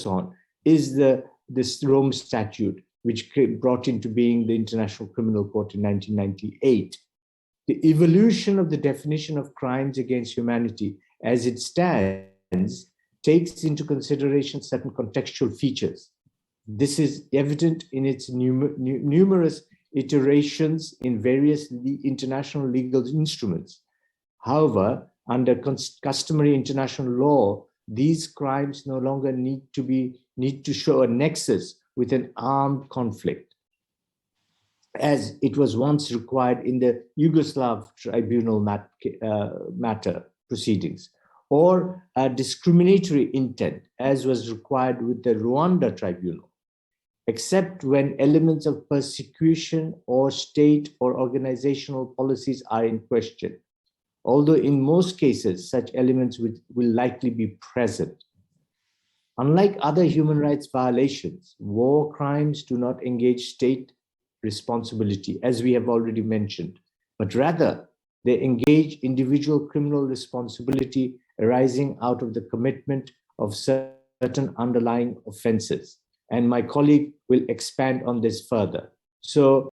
on is this Rome Statute, which brought into being the International Criminal Court in 1998. The evolution of the definition of crimes against humanity as it stands takes into consideration certain contextual features. This is evident in its numerous iterations in various international legal instruments. However, under customary international law, these crimes no longer need to show a nexus with an armed conflict, as it was once required in the Yugoslav tribunal matter proceedings, or a discriminatory intent, as was required with the Rwanda tribunal, except when elements of persecution or state or organizational policies are in question, although in most cases, such elements will likely be present. Unlike other human rights violations, war crimes do not engage state responsibility, as we have already mentioned, but rather they engage individual criminal responsibility arising out of the commitment of certain underlying offenses. And my colleague will expand on this further. So,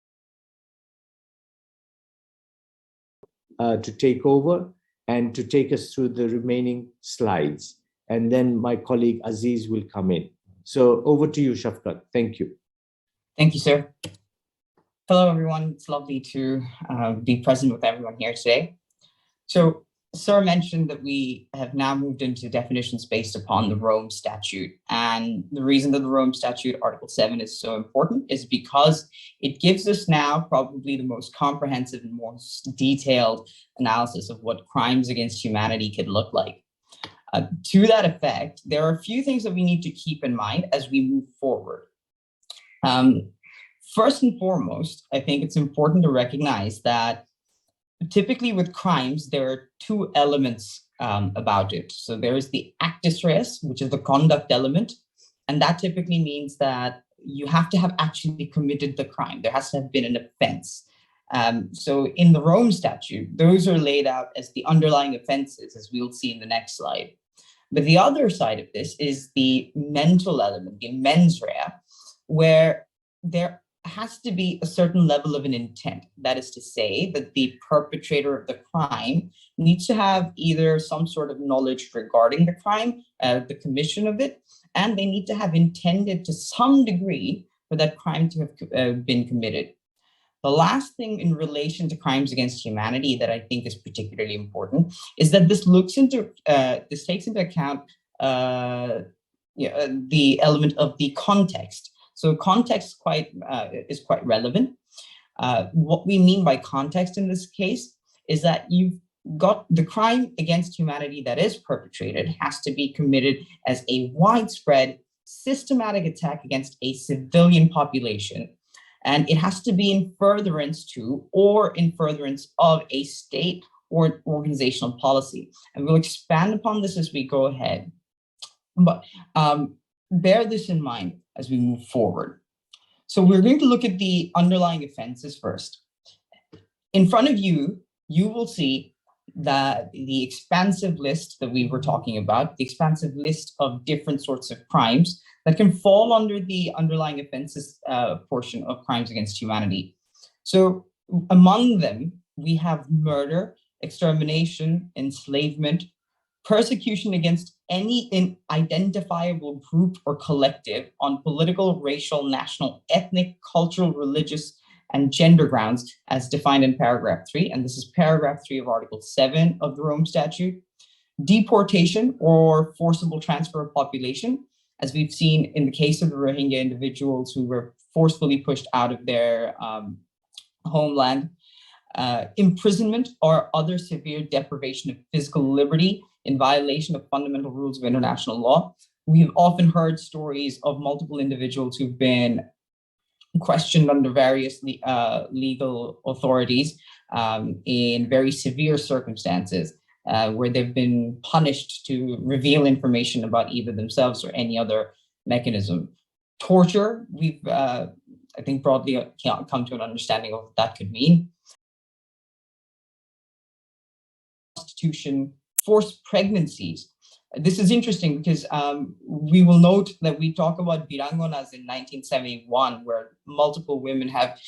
to take over and to take us through the remaining slides. And then my colleague Aziz will come in. So over to you, Shafqat. Thank you. Thank you, sir. Hello, everyone. It's lovely to be present with everyone here today. So, sir mentioned that we have now moved into definitions based upon the Rome Statute. And the reason that the Rome Statute, Article 7, is so important is because it gives us now probably the most comprehensive and most detailed analysis of what crimes against humanity could look like. To that effect, there are a few things that we need to keep in mind as we move forward. First and foremost, I think it's important to recognize that typically with crimes, there are two elements about it. So there is the actus reus, which is the conduct element. And that typically means that you have to have actually committed the crime. There has to have been an offense. So in the Rome Statute, those are laid out as the underlying offenses, as we'll see in the next slide. But the other side of this is the mental element, the mens rea, where there has to be a certain level of an intent. That is to say that the perpetrator of the crime needs to have either some sort of knowledge regarding the crime, the commission of it, and they need to have intended to some degree for that crime to have been committed. The last thing in relation to crimes against humanity that I think is particularly important is that this takes into account the element of the context. So context is quite relevant. What we mean by context in this case is that you've got the crime against humanity that is perpetrated has to be committed as a widespread, systematic attack against a civilian population. And it has to be in furtherance to or in furtherance of a state or organizational policy. And we'll expand upon this as we go ahead. But bear this in mind as we move forward. So we're going to look at the underlying offenses first. In front of you, you will see that the expansive list that we were talking about, the expansive list of different sorts of crimes that can fall under the underlying offenses portion of crimes against humanity. So among them, we have murder, extermination, enslavement, persecution against any identifiable group or collective on political, racial, national, ethnic, cultural, religious, and gender grounds as defined in paragraph 3. And this is paragraph 3 of Article 7 of the Rome Statute. Deportation or forcible transfer of population, as we've seen in the case of the Rohingya individuals who were forcefully pushed out of their homeland. Imprisonment or other severe deprivation of physical liberty in violation of fundamental rules of international law. We've often heard stories of multiple individuals who've been questioned under various legal authorities in very severe circumstances where they've been punished to reveal information about either themselves or any other mechanism. Torture, we've, I think, broadly come to an understanding of what that could mean. Prostitution, forced pregnancies, This is interesting because we will note that we talk about Birangonas in 1971, where multiple women have,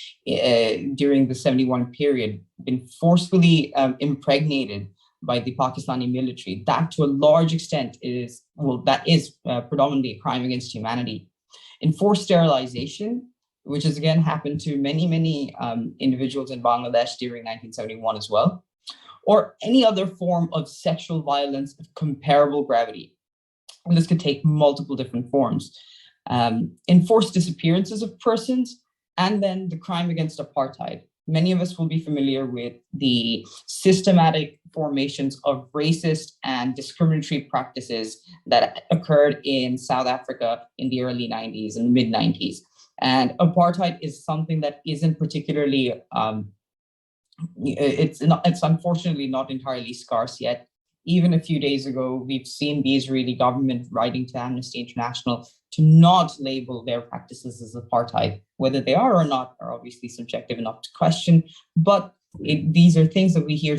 during the 71 period, been forcefully impregnated by the Pakistani military. That, to a large extent, is predominantly a crime against humanity. Enforced sterilization, which has again happened to many individuals in Bangladesh during 1971 as well, or any other form of sexual violence of comparable gravity. And this could take multiple different forms. Enforced disappearances of persons, and then the crime against apartheid. Many of us will be familiar with the systematic formations of racist and discriminatory practices that occurred in South Africa in the early 90s and mid 90s. And apartheid is something that isn't particularly, it's unfortunately not entirely scarce yet. Even a few days ago, we've seen the Israeli government writing to Amnesty International to not label their practices as apartheid. Whether they are or not are obviously subjective enough to question, but these are things that we hear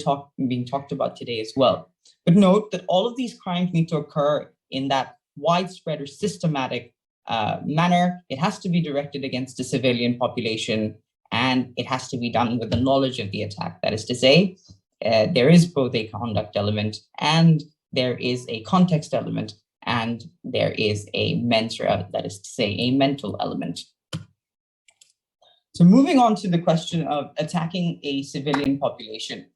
being talked about today as well. But note that all of these crimes need to occur in that widespread or systematic manner. It has to be directed against the civilian population, and it has to be done with the knowledge of the attack. That is to say, there is both a conduct element and there is a context element, and there is a mensura, that is to say, a mental element. So moving on to the question of attacking a civilian population.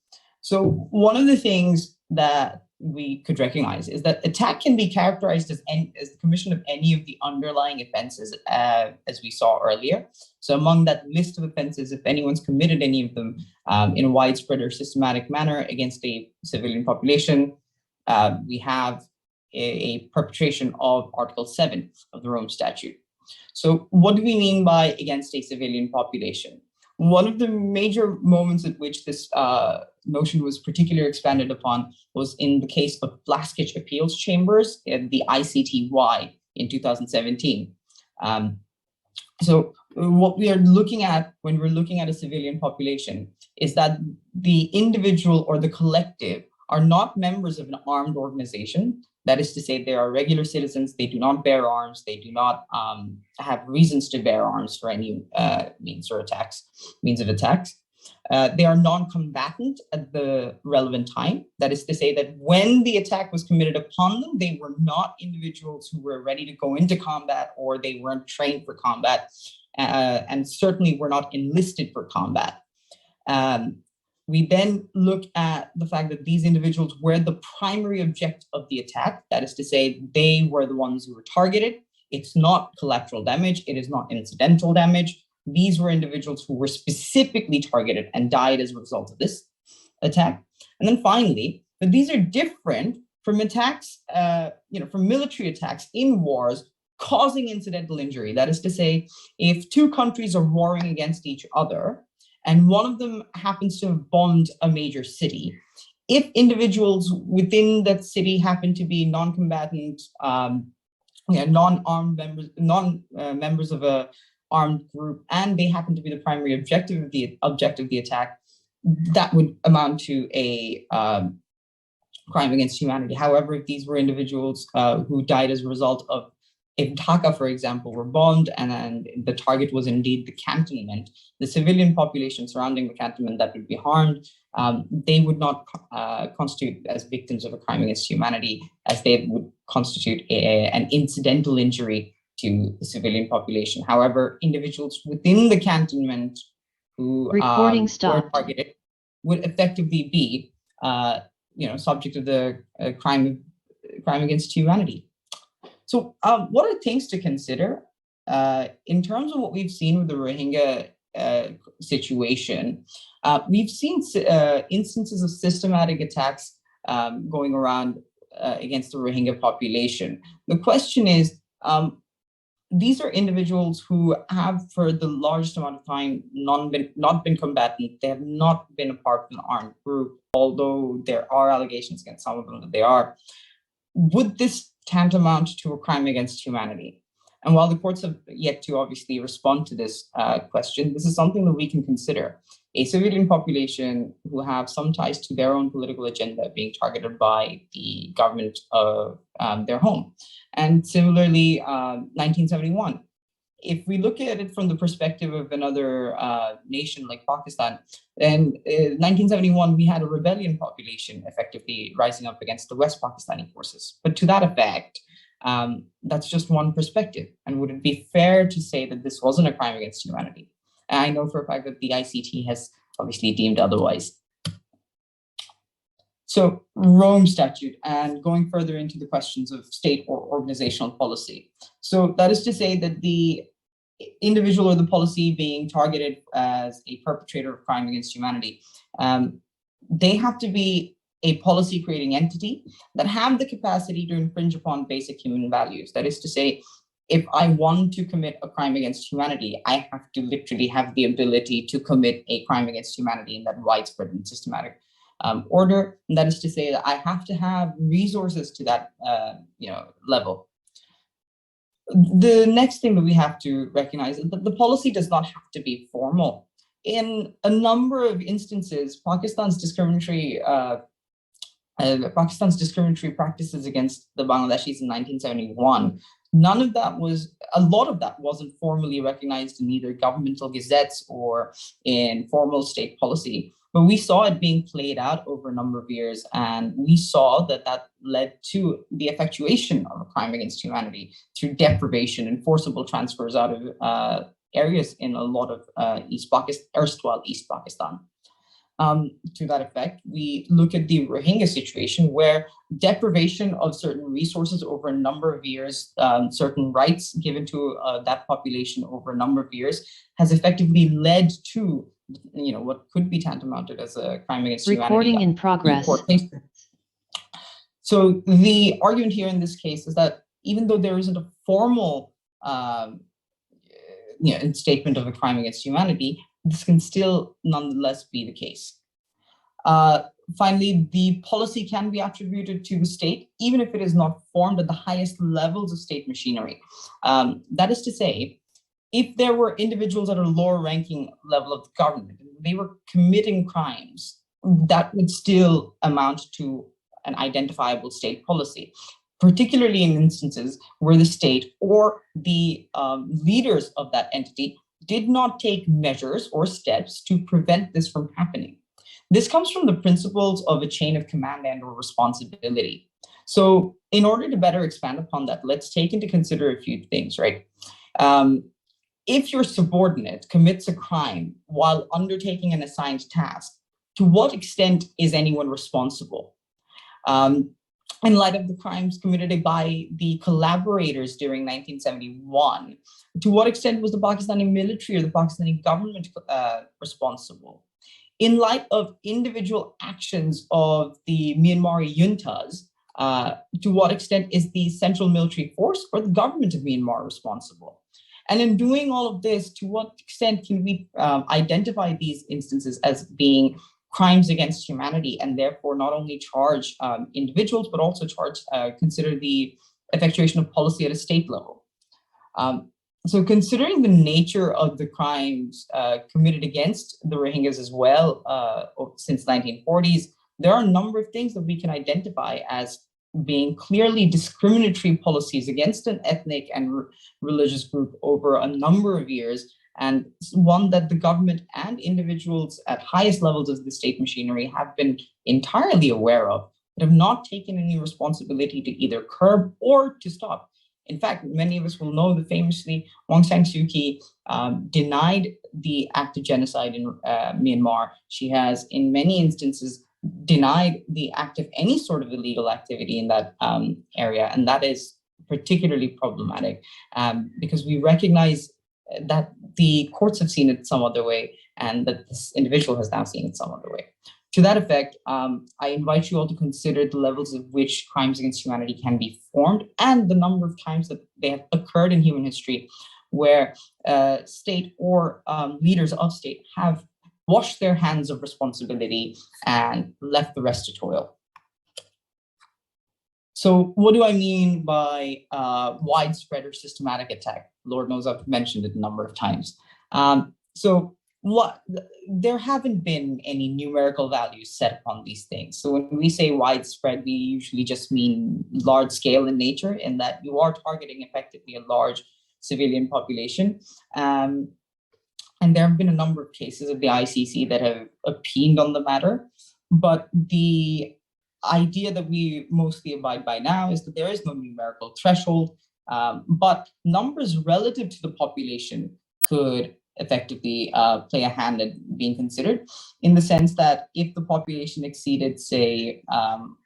So one of the things that we could recognize is that attack can be characterized as the commission of any of the underlying offenses, as we saw earlier. So among that list of offenses, if anyone's committed any of them in a widespread or systematic manner against a civilian population, we have a perpetration of Article 7 of the Rome Statute. So what do we mean by against a civilian population? One of the major moments at which this notion was particularly expanded upon was in the case of Blaskich Appeals Chambers, the ICTY, in 2017. So what we are looking at when we're looking at a civilian population is that the individual or the collective are not members of an armed organization. That is to say, they are regular citizens. They do not bear arms. They do not have reasons to bear arms for any means of attacks. They are non-combatant at the relevant time. That is to say that when the attack was committed upon them, they were not individuals who were ready to go into combat, or they weren't trained for combat, and certainly were not enlisted for combat. We then look at the fact that these individuals were the primary object of the attack. That is to say, they were the ones who were targeted. It's not collateral damage. It is not incidental damage. These were individuals who were specifically targeted and died as a result of this attack. And then finally, that these are different from attacks, from military attacks in wars causing incidental injury. That is to say, if two countries are warring against each other, and one of them happens to have bombed a major city, if individuals within that city happen to be non-combatant, non-armed members of a armed group, and they happen to be the primary objective of the attack, that would amount to a crime against humanity. However, if these were individuals who died as a result of, if Dhaka, for example, were bombed and the target was indeed the cantonment, the civilian population surrounding the cantonment that would be harmed, they would not constitute as victims of a crime against humanity, as they would constitute an incidental injury to the civilian population. However, individuals within the cantonment who were targeted would effectively be, subject to the crime against humanity. So what are things to consider in terms of what we've seen with the Rohingya situation? We've seen instances of systematic attacks going around against the Rohingya population. The question is, these are individuals who have, for the largest amount of time, not been combatant. They have not been a part of an armed group, although there are allegations against some of them that they are. Would this tantamount to a crime against humanity? And while the courts have yet to obviously respond to this question, this is something that we can consider. a civilian population who have some ties to their own political agenda being targeted by the government of their home. And similarly, 1971. If we look at it from the perspective of another nation like Pakistan, then in 1971, we had a rebellion population effectively rising up against the West Pakistani forces. But to that effect, that's just one perspective. And would it be fair to say that this wasn't a crime against humanity? And I know for a fact that the ICT has obviously deemed otherwise. So Rome Statute, and going further into the questions of state or organizational policy. So that is to say that the individual or the policy being targeted as a perpetrator of crime against humanity, they have to be a policy creating entity that have the capacity to infringe upon basic human values. That is to say, if I want to commit a crime against humanity, I have to literally have the ability to commit a crime against humanity in that widespread and systematic order. And that is to say that I have to have resources to that level. The next thing that we have to recognize is that the policy does not have to be formal. In a number of instances, Pakistan's discriminatory practices against the Bangladeshis in 1971, a lot of that wasn't formally recognized in either governmental gazettes or in formal state policy. But we saw it being played out over a number of years, and we saw that led to the effectuation of a crime against humanity through deprivation and forcible transfers out of areas in a lot of erstwhile East Pakistan. To that effect, we look at the Rohingya situation, where deprivation of certain resources over a number of years, certain rights given to that population over a number of years, has effectively led to what could be tantamounted as a crime against humanity. Recording in progress. So the argument here in this case is that even though there isn't a formal statement of a crime against humanity, this can still nonetheless be the case. Finally, the policy can be attributed to the state, even if it is not formed at the highest levels of state machinery. That is to say, if there were individuals at a lower ranking level of the government, they were committing crimes, that would still amount to an identifiable state policy, particularly in instances where the state or the leaders of that entity did not take measures or steps to prevent this from happening. This comes from the principles of a chain of command and or responsibility. So in order to better expand upon that, let's take into consider a few things, right? If your subordinate commits a crime while undertaking an assigned task, to what extent is anyone responsible? In light of the crimes committed by the collaborators during 1971, to what extent was the Pakistani military or the Pakistani government responsible? In light of individual actions of the Myanmar juntas, to what extent is the central military force or the government of Myanmar responsible? And in doing all of this, to what extent can we identify these instances as being crimes against humanity, and therefore not only charge individuals, but also consider the effectuation of policy at a state level? So considering the nature of the crimes committed against the Rohingyas as well since 1940s, there are a number of things that we can identify as being clearly discriminatory policies against an ethnic and religious group over a number of years, and one that the government and individuals at highest levels of the state machinery have been entirely aware of, but have not taken any responsibility to either curb or to stop. In fact, many of us will know that famously Aung San Suu Kyi denied the act of genocide in Myanmar. She has, in many instances, denied the act of any sort of illegal activity in that area. And that is particularly problematic because we recognize that the courts have seen it some other way and that this individual has now seen it some other way. To that effect, I invite you all to consider the levels of which crimes against humanity can be formed and the number of times that they have occurred in human history where state or leaders of state have washed their hands of responsibility and left the rest to toil. So what do I mean by widespread or systematic attack? Lord knows I've mentioned it a number of times. So there haven't been any numerical values set upon these things. So when we say widespread, we usually just mean large scale in nature, in that you are targeting effectively a large civilian population. And there have been a number of cases of the ICC that have opined on the matter. But the idea that we mostly abide by now is that there is no numerical threshold, but numbers relative to the population could effectively play a hand in being considered, in the sense that if the population exceeded, say,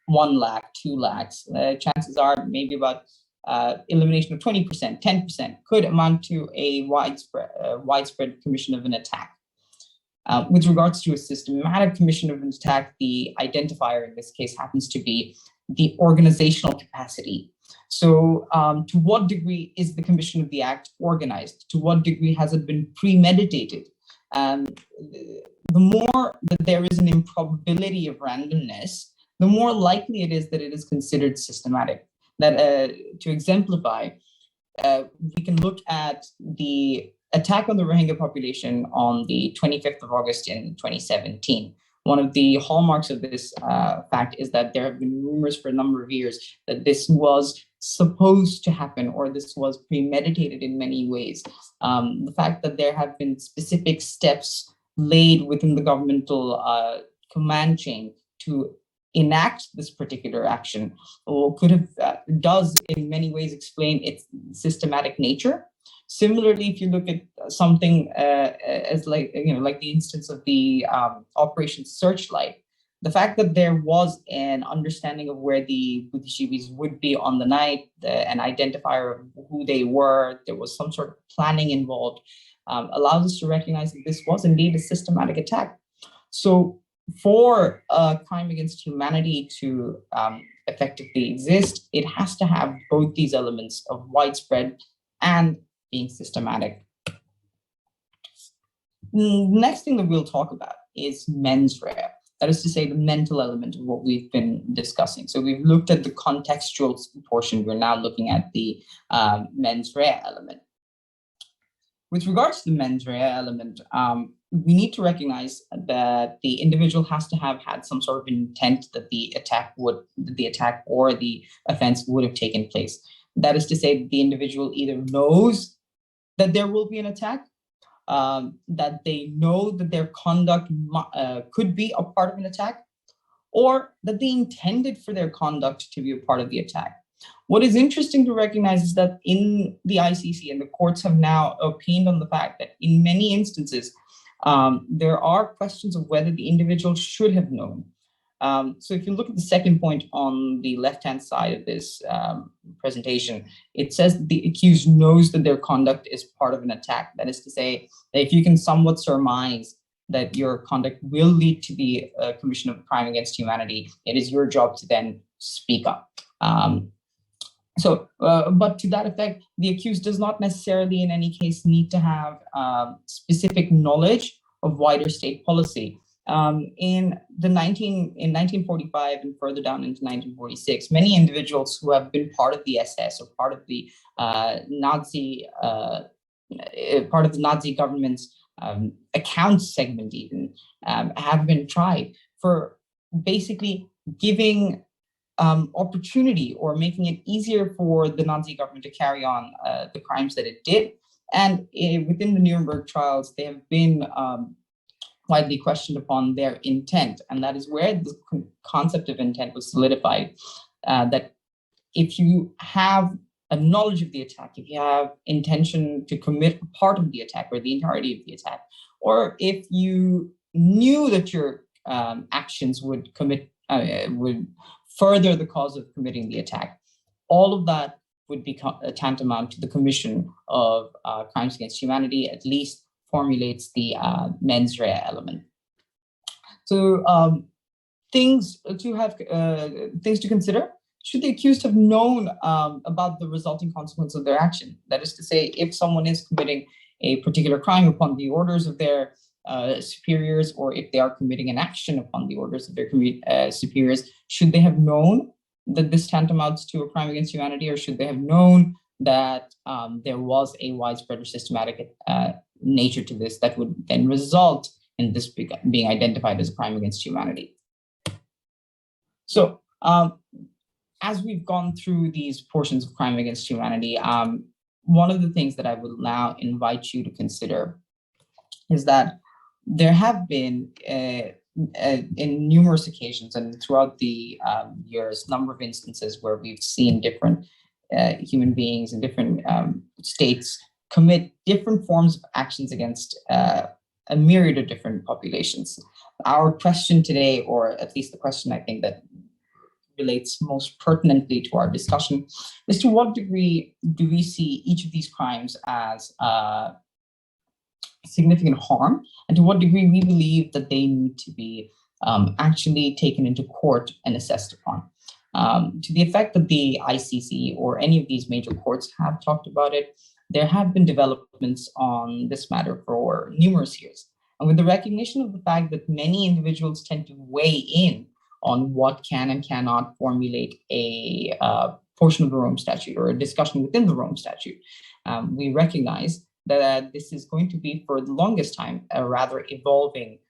1 lakh, 2 lakhs, chances are maybe about elimination of 20%, 10% could amount to a widespread commission of an attack. With regards to a systematic commission of an attack, the identifier in this case happens to be the organizational capacity. So to what degree is the commission of the act organized? To what degree has it been premeditated? The more that there is an improbability of randomness, the more likely it is that it is considered systematic. That to exemplify, we can look at the attack on the Rohingya population on the 25th of August in 2017. One of the hallmarks of this fact is that there have been rumors for a number of years that this was supposed to happen, or this was premeditated in many ways. The fact that there have been specific steps laid within the governmental command chain to enact this particular action, or could have does in many ways explain its systematic nature. Similarly, if you look at something as like the instance of the Operation Searchlight, the fact that there was an understanding of where the Buddhishivis would be on the night, an identifier of who they were, there was some sort of planning involved, allows us to recognize that this was indeed a systematic attack. So for a crime against humanity to effectively exist, it has to have both these elements of widespread and being systematic. Next thing that we'll talk about is mens rea. That is to say, the mental element of what we've been discussing. So we've looked at the contextual portion. We're now looking at the mens rea element. With regards to the mens rea element, we need to recognize that the individual has to have had some sort of intent that the attack or the offense would have taken place. That is to say, the individual either knows that there will be an attack, that they know that their conduct could be a part of an attack, or that they intended for their conduct to be a part of the attack. What is interesting to recognize is that in the ICC, and the courts have now opined on the fact that in many instances, there are questions of whether the individual should have known. So if you look at the second point on the left-hand side of this presentation, it says the accused knows that their conduct is part of an attack. That is to say, that if you can somewhat surmise that your conduct will lead to the commission of a crime against humanity, it is your job to then speak up. But to that effect, the accused does not necessarily in any case need to have specific knowledge of wider state policy. In 1945 and further down into 1946, many individuals who have been part of the SS or part of the Nazi government's accounts segment even have been tried for basically giving opportunity or making it easier for the Nazi government to carry on the crimes that it did. And within the Nuremberg trials, they have been widely questioned upon their intent. And that is where the concept of intent was solidified, that if you have a knowledge of the attack, if you have intention to commit a part of the attack or the entirety of the attack, or if you knew that your actions would further the cause of committing the attack, all of that would be tantamount to the commission of crimes against humanity, at least formulates the mens rea element. So things to consider: should the accused have known about the resulting consequence of their action? That is to say, if someone is committing a particular crime upon the orders of their superiors, or if they are committing an action upon the orders of their superiors, should they have known that this tantamounts to a crime against humanity, or should they have known that there was a widespread or systematic nature to this that would then result in this being identified as a crime against humanity. So as we've gone through these portions of crime against humanity, one of the things that I will now invite you to consider is that there have been, in numerous occasions and throughout the years, number of instances where we've seen different human beings in different states commit different forms of actions against a myriad of different populations. Our question today, or at least the question I think that relates most pertinently to our discussion, is to what degree do we see each of these crimes as significant harm, and to what degree we believe that they need to be actually taken into court and assessed upon. To the effect that the ICC or any of these major courts have talked about it, there have been developments on this matter for numerous years. And with the recognition of the fact that many individuals tend to weigh in on what can and cannot formulate a portion of the Rome Statute or a discussion within the Rome Statute, we recognize that this is going to be, for the longest time, a rather evolving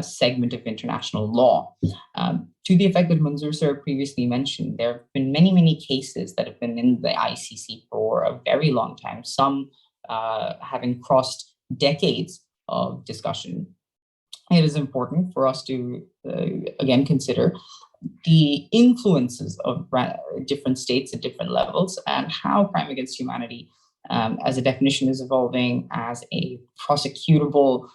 segment of international law. To the effect that Manzoor sir previously mentioned, there have been many, many cases that have been in the ICC for a very long time, some having crossed decades of discussion. It is important for us to, again, consider the influences of different states at different levels and how crime against humanity as a definition is evolving, as a prosecutable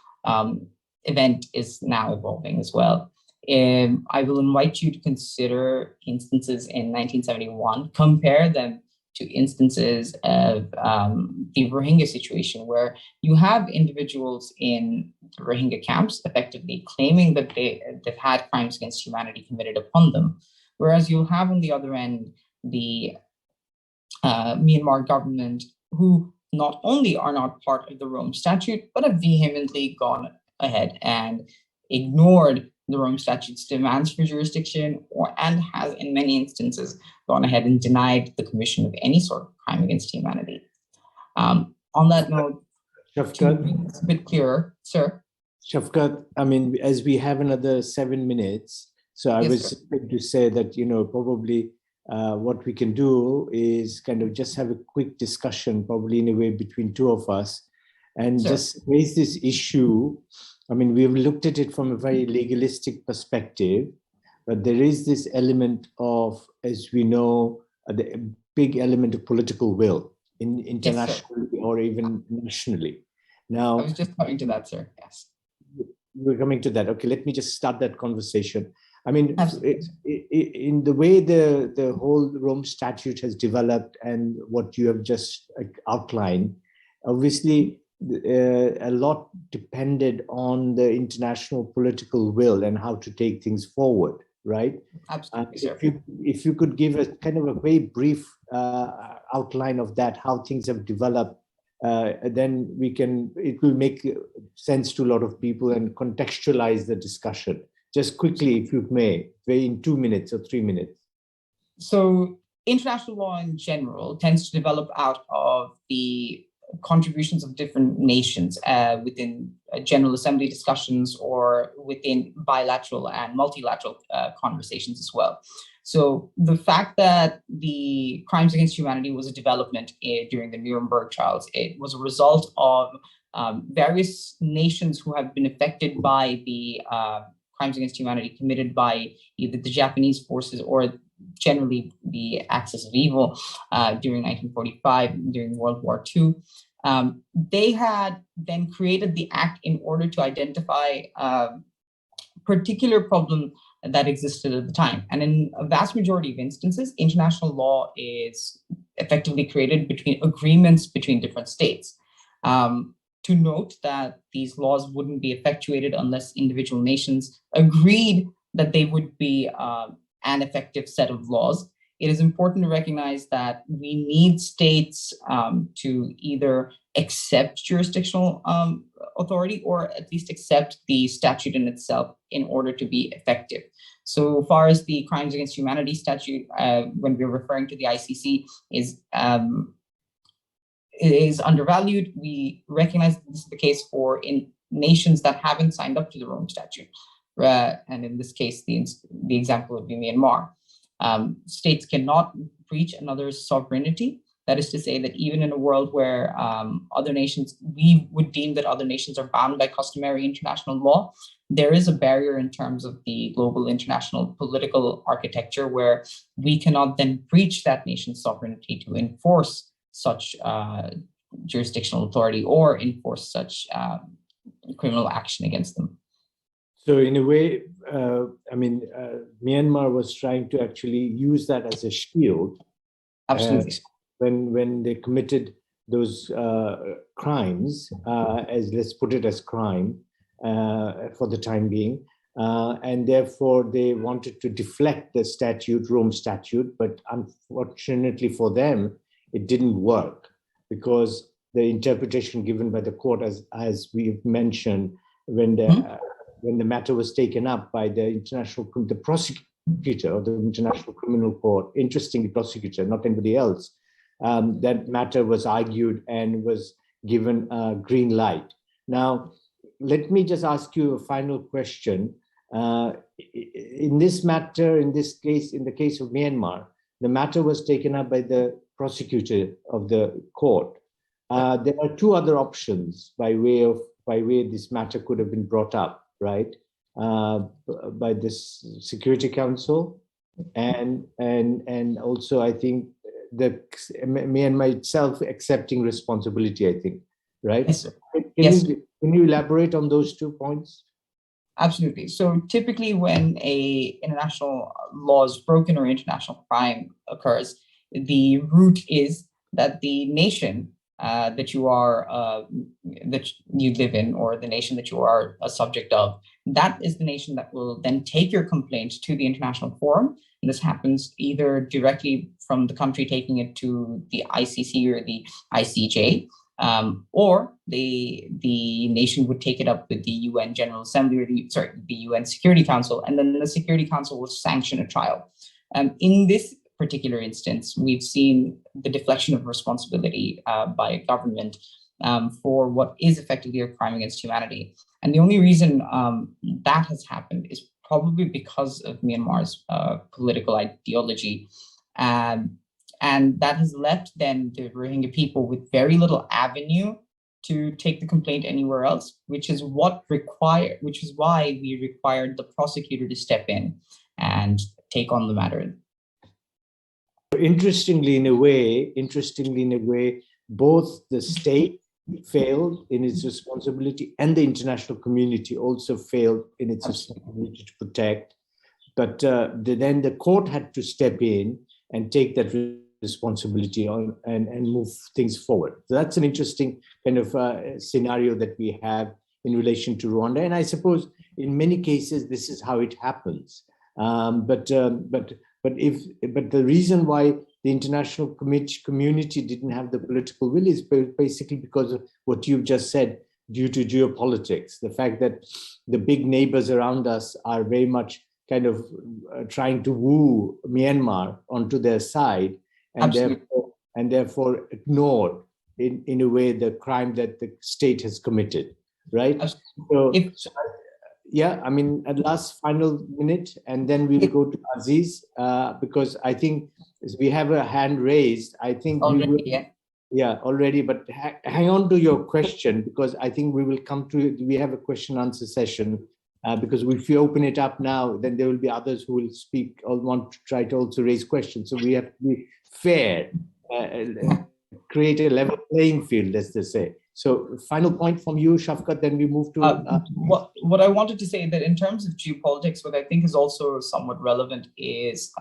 event is now evolving as well. I will invite you to consider instances in 1971, compare them to instances of the Rohingya situation, where you have individuals in the Rohingya camps effectively claiming that they've had crimes against humanity committed upon them, whereas you'll have on the other end the Myanmar government, who not only are not part of the Rome Statute, but have vehemently gone ahead and ignored the Rome Statute's demands for jurisdiction, and has in many instances gone ahead and denied the commission of any sort of crime against humanity. On that note, to be a bit clearer, sir. Shafkat, I mean, as we have another 7 minutes, so I was going to say that, probably what we can do is kind of just have a quick discussion, probably in a way between two of us, and just raise this issue. I mean, we've looked at it from a very legalistic perspective, but there is this element of, as we know, the big element of political will internationally or even nationally. Now, I was just coming to that, sir. Yes. We're coming to that. Okay, let me just start that conversation. I mean, in the way the whole Rome Statute has developed and what you have just outlined, obviously, a lot depended on the international political will and how to take things forward, right? Absolutely. If you could give a kind of a very brief outline of that, how things have developed, then it will make sense to a lot of people and contextualize the discussion. Just quickly, if you may, in 2 minutes or 3 minutes. So international law in general tends to develop out of the contributions of different nations within General Assembly discussions or within bilateral and multilateral conversations as well. So the fact that the crimes against humanity was a development during the Nuremberg trials, it was a result of various nations who have been affected by the crimes against humanity committed by either the Japanese forces or generally the axis of evil during 1945, during World War II. They had then created the act in order to identify a particular problem that existed at the time. And in a vast majority of instances, international law is effectively created between agreements between different states. To note that these laws wouldn't be effectuated unless individual nations agreed that they would be an effective set of laws. It is important to recognize that we need states to either accept jurisdictional authority or at least accept the statute in itself in order to be effective. So far as the Crimes Against Humanity statute, when we're referring to the ICC, is undervalued. We recognize that this is the case for in nations that haven't signed up to the Rome Statute. And in this case, the example would be Myanmar. States cannot breach another's sovereignty. That is to say that even in a world where other nations, we would deem that other nations are bound by customary international law, there is a barrier in terms of the global international political architecture where we cannot then breach that nation's sovereignty to enforce such jurisdictional authority or enforce such criminal action against them. So in a way, Myanmar was trying to actually use that as a shield. Absolutely. When they committed those crimes, as let's put it as crime for the time being, and therefore they wanted to deflect the statute, Rome Statute, but unfortunately for them, it didn't work because the interpretation given by the court, as we've mentioned, when the matter was taken up by the prosecutor of the International Criminal Court, interestingly prosecutor, not anybody else, that matter was argued and was given a green light. Now, let me just ask you a final question. In this matter, in this case, in the case of Myanmar, the matter was taken up by the prosecutor of the court. There are two other options by way this matter could have been brought up, right? By this Security Council, and also I think the Myanmar itself accepting responsibility, I think, right? Yes, sir. Can you elaborate on those 2 points? Absolutely. So typically when a international law is broken or international crime occurs, the route is that the nation that you live in, or the nation that you are a subject of, that is the nation that will then take your complaint to the international forum. And this happens either directly from the country taking it to the ICC or the ICJ, or the nation would take it up with the UN General Assembly or the UN Security Council, and then the Security Council will sanction a trial. In this particular instance, we've seen the deflection of responsibility by a government for what is effectively a crime against humanity. And the only reason that has happened is probably because of Myanmar's political ideology. And that has left then the Rohingya people with very little avenue to take the complaint anywhere else, which is why we required the prosecutor to step in and take on the matter. Interestingly, in a way, both the state failed in its responsibility and the international community also failed in its responsibility to protect. But then the court had to step in and take that responsibility on and move things forward. So that's an interesting kind of scenario that we have in relation to Rwanda. And I suppose in many cases, this is how it happens. But the reason why the international community didn't have the political will is basically because of what you've just said, due to geopolitics. The fact that the big neighbors around us are very much kind of trying to woo Myanmar onto their side, and therefore ignore in a way the crime that the state has committed, right? Yeah, I mean, at last final minute, and then we will go to Aziz, because I think we have a hand raised. I think already, but hang on to your question, because I think we will come to, we have a question answer session, because if we open it up now, then there will be others who will speak or want to try to also raise questions. So we have to be fair, create a level playing field, let's just say. So final point from you, Shafkat, then we move to... what I wanted to say that in terms of geopolitics, what I think is also somewhat relevant is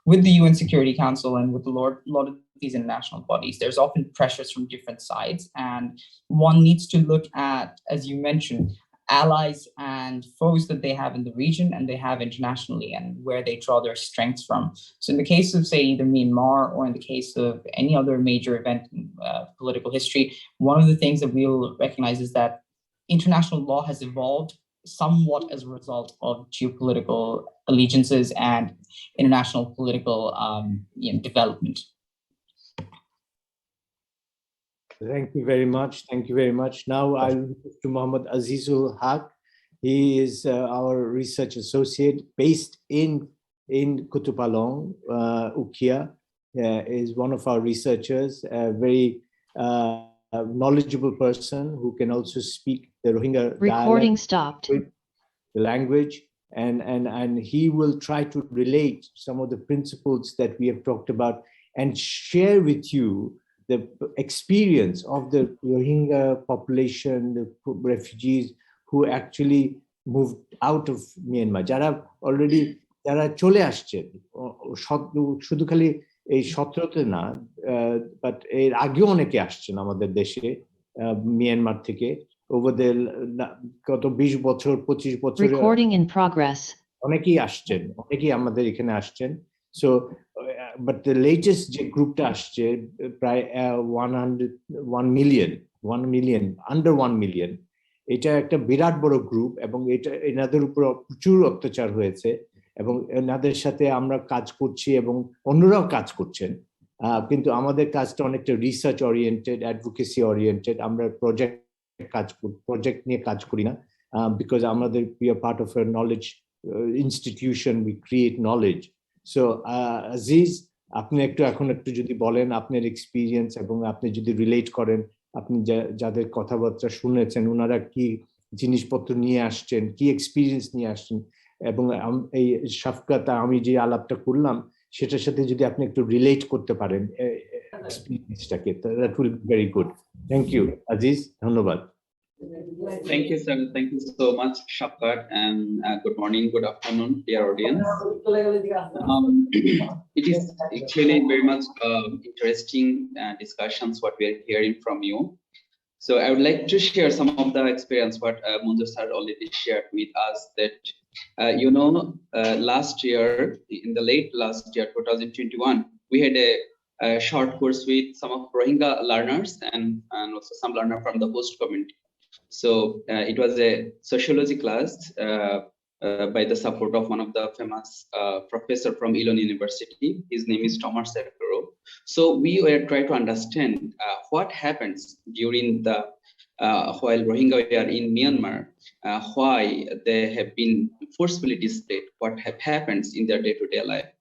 with the UN Security Council and with a lot of these international bodies, there's often pressures from different sides. And one needs to look at, as you mentioned, allies and foes that they have in the region and they have internationally, and where they draw their strengths from. So in the case of, say, either Myanmar or in the case of any other major event in political history, one of the things that we'll recognize is that international law has evolved somewhat as a result of geopolitical allegiances and international political development. Thank you very much. Thank you very much. Now I'll move to Mohammed Azizul Haq. He is our research associate based in Kutupalong, Ukia. Is one of our researchers, a very knowledgeable person who can also speak the Rohingya Recording dialect, stopped. the language, and he will try to relate some of the principles that we have talked about and share with you the experience of the Rohingya population, the refugees who actually moved out of Myanmar, যারা চলে আসছেন, শুধু খালি এই 17তে না, but এর আগেও অনেকে আসছেন আমাদের দেশে মিয়ানমার থেকে, ওভার দ্য গত 20 বছর 25 বছর Recording in progress. অনেকেই আসছেন, অনেকেই আমাদের এখানে আসছেন। সো বাট দ্য লেটেস্ট যে গ্রুপটা আসছে প্রায় 1 মিলিয়ন, আন্ডার 1 মিলিয়ন, এটা একটা বিরাট বড় গ্রুপ, এবং এটা এনাদের উপর প্রচুর অত্যাচার হয়েছে, এবং এনাদের সাথে আমরা কাজ করছি এবং অন্যরাও কাজ করছেন, কিন্তু আমাদের কাজটা অনেকটা রিসার্চ ওরিয়েন্টেড, অ্যাডভোকেসি ওরিয়েন্টেড। আমরা প্রজেক্ট নিয়ে কাজ করি না, বিকজ আমাদের we are part of a knowledge institution, we create knowledge. So Aziz, আপনি এখন একটু যদি বলেন আপনার এক্সপিরিয়েন্স, এবং আপনি যদি রিলেট করেন, আপনি যাদের কথাবার্তা শুনেছেন ওনারা কি জিনিসপত্র নিয়ে আসছেন, কি এক্সপিরিয়েন্স নিয়ে আসছেন, এবং এই শাফকাত আমি যে আলাপটা করলাম সেটার সাথে যদি আপনি একটু রিলেট করতে পারেন এক্সপিরিয়েন্সটাকে, that will be very good. Thank you Aziz, ধন্যবাদ। Thank you, sir. Thank you so much, Shafkat, and good morning, good afternoon, dear audience. It is actually very much interesting discussions what we are hearing from you. So I would like to share some of the experience what Munzo sir already shared with us, that last year, in the late last year, 2021, we had a short course with some of Rohingya learners and also some learner from the host community. So it was a sociology class by the support of one of the famous professor from Elon University. His name is Thomas Sekoro. So we were trying to understand what happens during the while Rohingya are in Myanmar, why they have been forcefully displaced, what happens in their day-to-day life.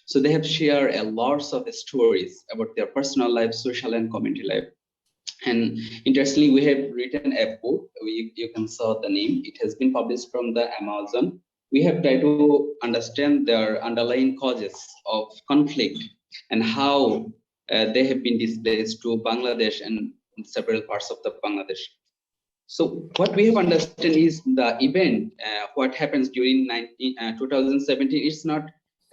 So they have shared a lots of stories about their personal life, social and community life. And interestingly, we have written a book. You can saw the name. It has been published from the Amazon. We have tried to understand their underlying causes of conflict and how they have been displaced to Bangladesh and several parts of the Bangladesh. So what we have understood is the event, what happens during 2017. It's not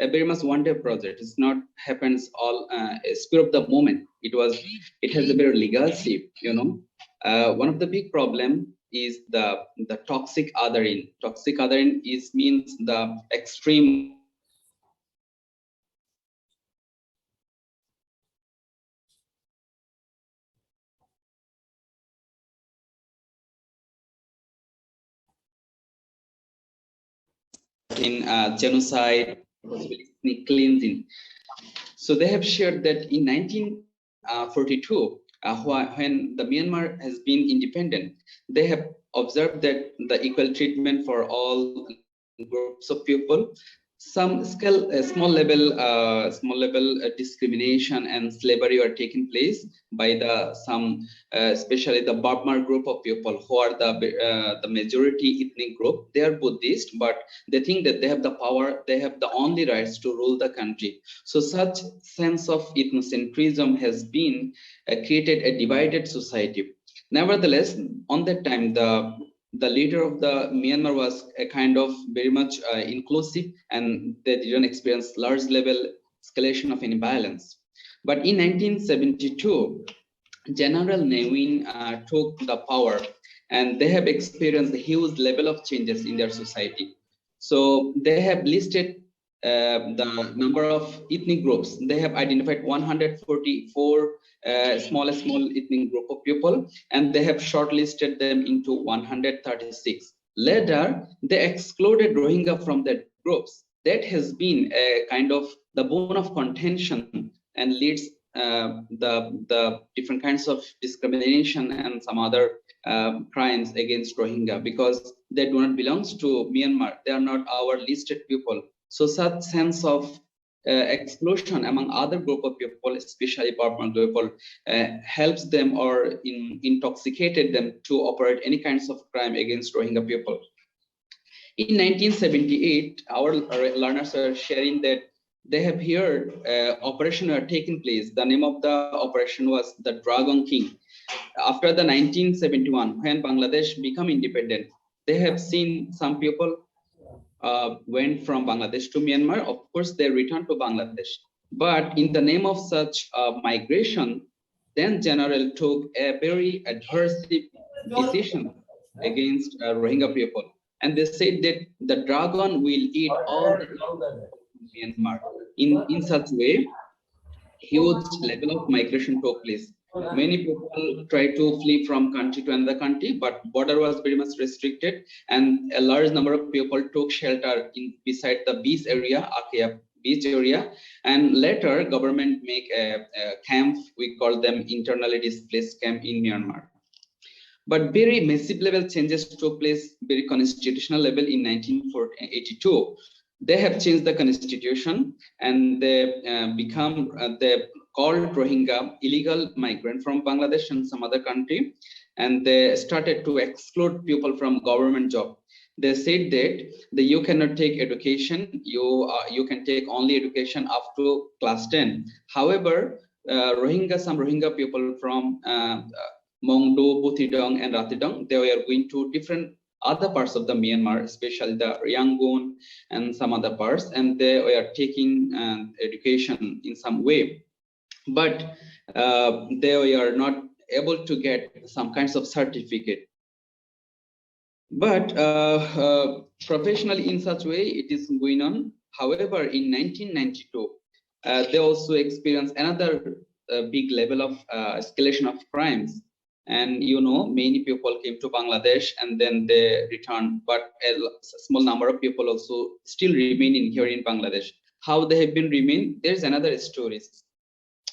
a very much one-day project. It's not happens all a spur of the moment. It has a very legacy. One of the big problem is the toxic othering. Toxic othering means the extreme in genocide, possibly ethnic cleansing. So they have shared that in 1942, when the Myanmar has been independent, they have observed that the equal treatment for all groups of people, some small level discrimination and slavery are taking place by especially the Burma group of people who are the majority ethnic group. They are Buddhist, but they think that they have the power, they have the only rights to rule the country. So such sense of ethnocentrism has been created a divided society. Nevertheless, on that time, the leader of the Myanmar was a kind of very much inclusive, and they didn't experience large level escalation of any violence. But in 1972, General Ne Win took the power, and they have experienced a huge level of changes in their society. So they have listed the number of ethnic groups. They have identified 144 small ethnic group of people, and they have shortlisted them into 136. Later, they excluded Rohingya from that groups. That has been a kind of the bone of contention and leads the different kinds of discrimination and some other crimes against Rohingya, because they do not belong to Myanmar. They are not our listed people. So such sense of exclusion among other group of people, especially Burman people, helps them or intoxicated them to operate any kinds of crime against Rohingya people. In 1978, our learners are sharing that they have heard operation had taken place. The name of the operation was the Dragon King. After the 1971, when Bangladesh became independent, they have seen some people went from Bangladesh to Myanmar. Of course, they returned to Bangladesh. But in the name of such migration, then General took a very adverse decision against Rohingya people. And they said that the dragon will eat all the Myanmar. In such way, huge level of migration took place. Many people tried to flee from country to another country, but border was very much restricted, and a large number of people took shelter beside the beach area, Akia beach area, and later government make a camp. We call them internally displaced camp in Myanmar. But very massive level changes took place, very constitutional level in 1982. They have changed the constitution and they they called Rohingya illegal migrant from Bangladesh and some other country, and they started to exclude people from government job. They said that you cannot take education, you can take only education up to class 10. However, some Rohingya people from Mongdo, Butidong, and Ratidong, they were going to different other parts of the Myanmar, especially the Yangon and some other parts, and they were taking education in some way. But they were not able to get some kinds of certificate. But professionally in such way, it is going on. However, in 1992, they also experienced another big level of escalation of crimes. And many people came to Bangladesh and then they returned, but a small number of people also still remaining here in Bangladesh. How they have been remain? There's another story.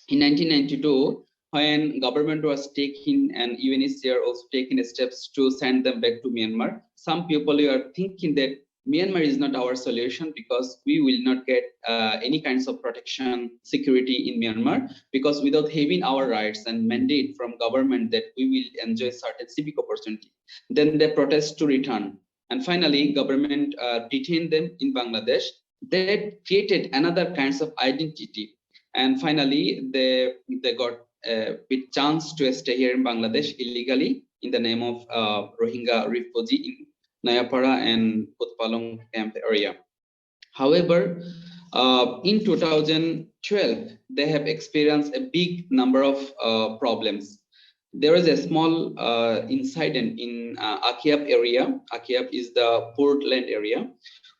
In 1992, when government was taking and UNHCR also taking steps to send them back to Myanmar, some people were thinking that Myanmar is not our solution because we will not get any kinds of protection, security in Myanmar, because without having our rights and mandate from government that we will enjoy certain civic opportunity, then they protest to return. And finally, government detained them in Bangladesh. They created another kinds of identity. And finally, they got a big chance to stay here in Bangladesh illegally in the name of Rohingya refugee in Nayapara and Putpalong camp area. However, in 2012, they have experienced a big number of problems. There was a small incident in Akiap area. Akiap is the Portland area,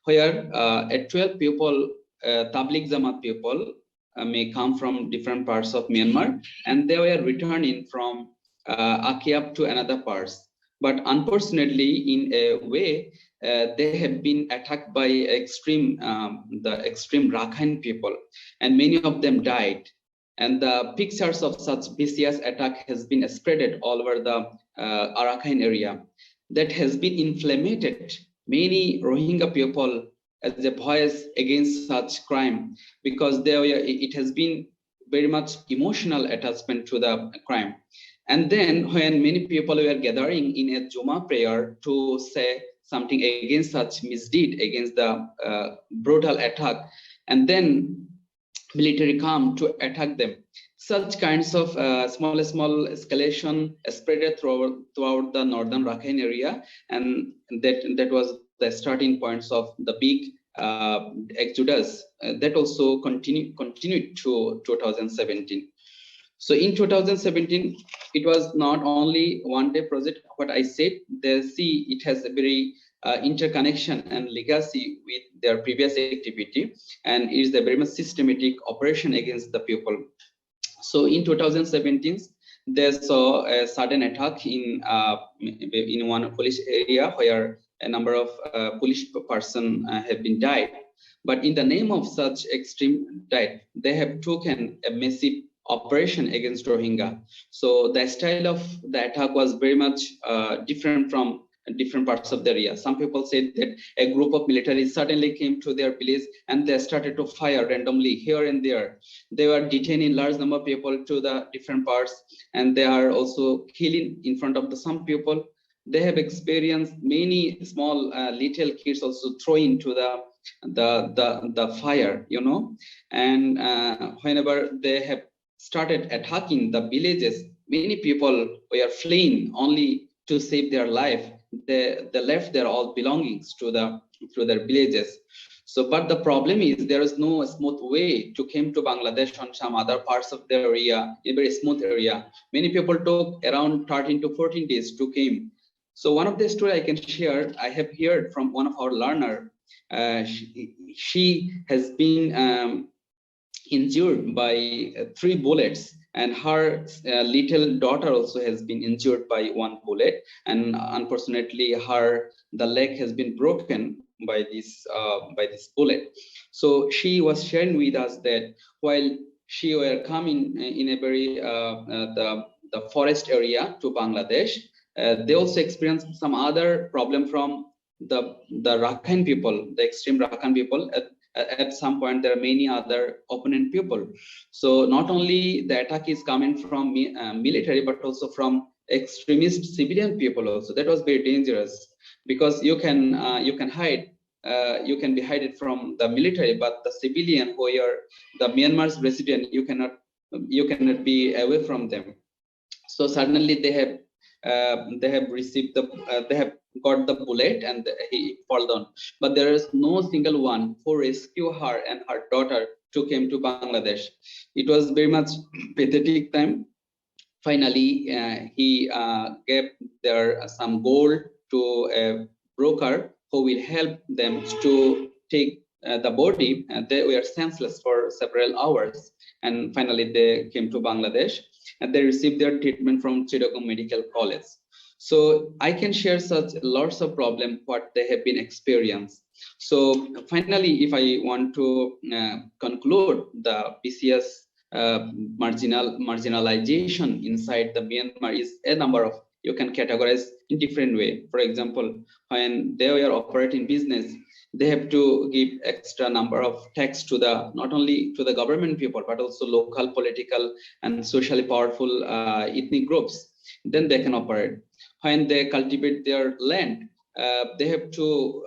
where 12 people, Tabligh Jamaat people, may come from different parts of Myanmar, and they were returning from Akiap to another parts. But unfortunately, in a way, they have been attacked by the extreme Rakhine people, and many of them died. And the pictures of such vicious attack has been spreaded all over the Arakhine area. That has been inflamed many Rohingya people as a voice against such crime, because it has been very much emotional attachment to the crime. And then when many people were gathering in a Juma prayer to say something against such misdeed, against the brutal attack, and then military come to attack them. Such kinds of small escalation spread throughout the northern Rakhine area, and that was the starting points of the big exodus that also continued to 2017. So in 2017, it was not only one-day project. What I said, they see it has a very interconnection and legacy with their previous activity, and it is a very much systematic operation against the people. So in 2017, they saw a sudden attack in one police area where a number of police person have been died. But in the name of such extreme diet, they have taken a massive operation against Rohingya. So the style of the attack was very much different from different parts of the area. Some people said that a group of military suddenly came to their village and they started to fire randomly here and there. They were detaining large number of people to the different parts, and they are also killing in front of some people. They have experienced many small little kids also throwing to the fire, you know. And whenever they have started attacking the villages, many people were fleeing only to save their life. They left their all belongings to their villages. So, but the problem is there is no smooth way to come to Bangladesh on some other parts of the area, a very smooth area. Many people took around 13 to 14 days to come. So one of the story I can share, I have heard from one of our learner. She has been injured by 3 bullets, and her little daughter also has been injured by 1 bullet, and unfortunately the leg has been broken by this bullet. So she was sharing with us that while she were coming in a very the forest area to Bangladesh, they also experienced some other problem from the Rakhine people, the extreme Rakhine people. At some point there are many other opponent people. So not only the attack is coming from military, but also from extremist civilian people also. That was very dangerous, because you can hide, you can be hidden from the military, but the civilian who are the Myanmar's resident, you cannot be away from them. So suddenly they have received they have got the bullet and he fall down, but there is no single one who rescue her and her daughter to came to Bangladesh. It was very much pathetic time. Finally, he gave their some gold to a broker who will help them to take the body. They were senseless for several hours, and finally they came to Bangladesh and they received their treatment from Chittagong Medical College. So I can share such lots of problems what they have been experienced. So finally, if I want to conclude the PCS marginalization inside the Myanmar is a number of, you can categorize in different way. For example, when they were operating business, they have to give extra number of tax to the, not only to the government people, but also local political and socially powerful ethnic groups. Then they can operate. When they cultivate their land, they have to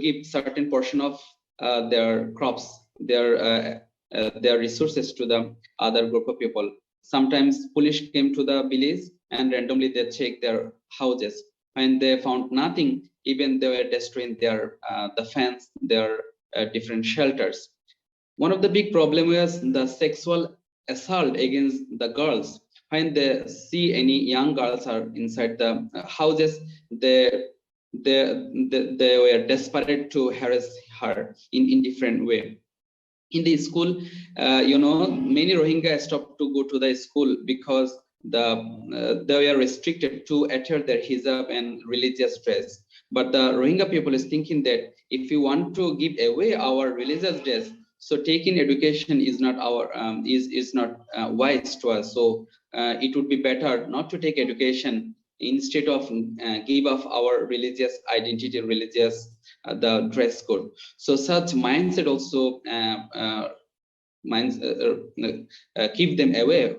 give certain portion of their crops, their resources to the other group of people. Sometimes police came to the village and randomly they check their houses. When they found nothing, even they were destroying their the fence, their different shelters. One of the big problem was the sexual assault against the girls. When they see any young girls are inside the houses, they were desperate to harass her in different way. In the school, many Rohingya stopped to go to the school because they were restricted to attire their hijab and religious dress. But the Rohingya people is thinking that if you want to give away our religious dress, so taking education is not our is not wise to us. So it would be better not to take education, instead of give up our religious identity, religious the dress code. So such mindset also keep them away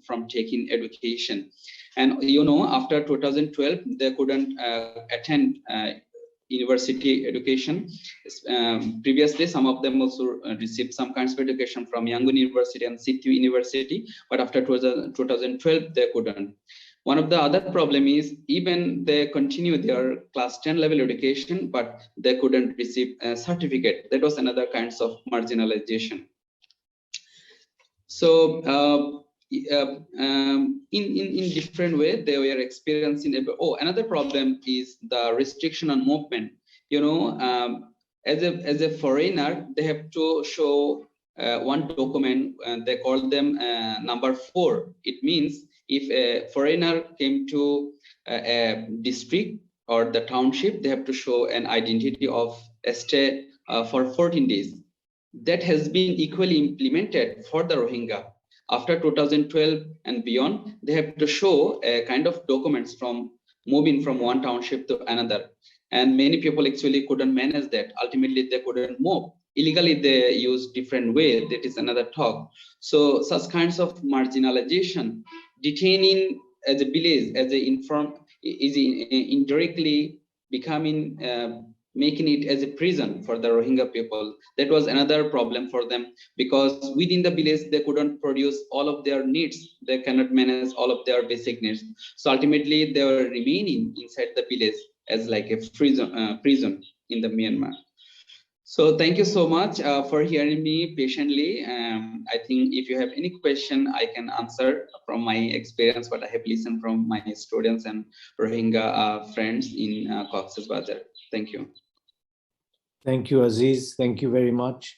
from taking education. And after 2012 they couldn't attend university education. Previously some of them also received some kinds of education from Yangon University and Situ University, but after 2012 they couldn't. One of the other problem is even they continue their class 10 level education, but they couldn't receive a certificate. That was another kinds of marginalization. So in different way they were experiencing. Another problem is the restriction on movement. As a foreigner, they have to show one document, and they call them number 4. It means if a foreigner came to a district or the township, they have to show an identity of a stay for 14 days. That has been equally implemented for the Rohingya. after 2012 and beyond, they have to show a kind of documents from moving from one township to another. And many people actually couldn't manage that. Ultimately, they couldn't move. Illegally, they use different way. That is another talk. So such kinds of marginalization, detaining as a village, as a indirectly becoming, making it as a prison for the Rohingya people. That was another problem for them, because within the village, they couldn't produce all of their needs. They cannot manage all of their basic needs. So ultimately, they were remaining inside the village as like a prison in the Myanmar. So thank you so much for hearing me patiently. I think if you have any question, I can answer from my experience, what I have listened from my students and Rohingya friends in Cox's Bazar. Thank you. Thank you, Aziz. Thank you very much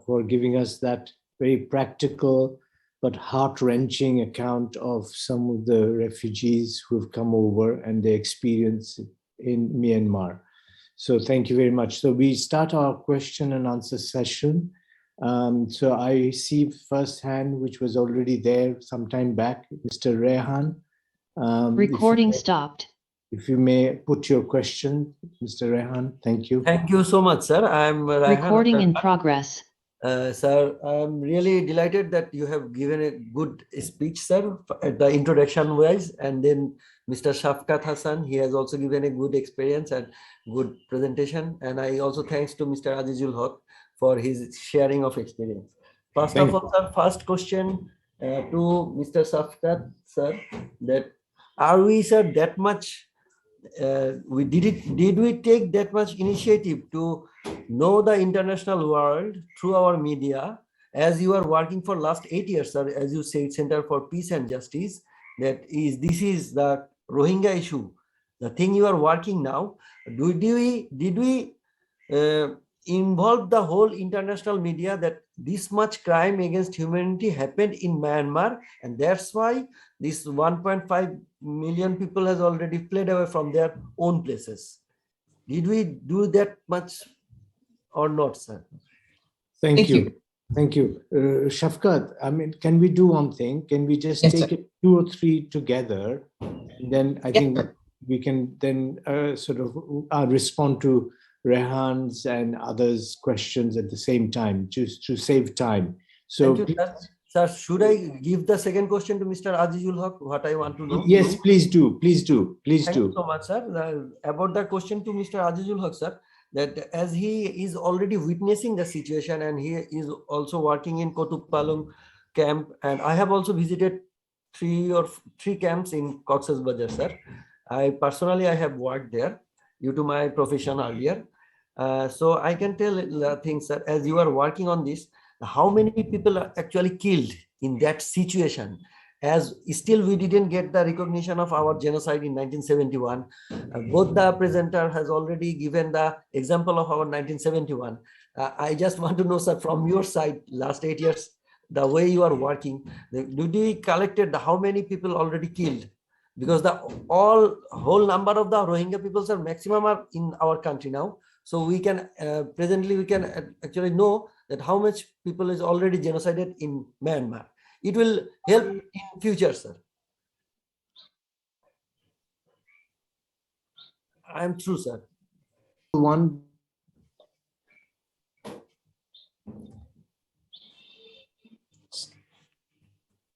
for giving us that very practical but heart-wrenching account of some of the refugees who've come over and their experience in Myanmar. So thank you very much. So we start our question and answer session. So I see first hand, which was already there some time back, Mr. Rehan. Recording stopped. If you may put your question, Mr. Rehan, thank you. Thank you so much, sir. I'm Rehan. Recording in progress. Sir, I'm really delighted that you have given a good speech, sir, at the introduction wise, and then Mr. Shafkat Hassan, he has also given a good experience and good presentation. And I also thanks to Mr. Azizul Haq for his sharing of experience. First of all, sir, first question to Mr. Shafkat, sir, that are we, sir, that much did we take that much initiative to know the international world through our media, as you are working for last 8 years, sir, as you said, Center for Peace and Justice, this is the Rohingya issue, the thing you are working now. Did we involve the whole international media that this much crime against humanity happened in Myanmar, and that's why this 1.5 million people has already fled away from their own places? Did we do that much or not, sir? Thank you. Thank you. Shafkat, I mean, can we do one thing? Can we just take it 2 or 3 together? And then I think we can then sort of respond to Rehan's and others' questions at the same time, just to save time. So, thank you, sir, should I give the second question to Mr. Azizul Haq, what I want to know? Yes, please do. Please do. Please Thank do. you so much, sir. About the question to Mr. Azizul Haq, sir, that as he is already witnessing the situation and he is also working in Kotupalung camp, and I have also visited 3 camps in Cox's Bazar, sir. I have worked there due to my profession earlier. So I can tell things, sir, as you are working on this, how many people are actually killed in that situation, as still we didn't get the recognition of our genocide in 1971. Both the presenter has already given the example of our 1971. I just want to know, sir, from your side, last 8 years, the way you are working, did we collected how many people already killed? Because the whole number of the Rohingya people, sir, maximum are in our country now. So we can presently we can actually know that how much people is already genocided in Myanmar. It will help in future, sir. I am true, sir. One.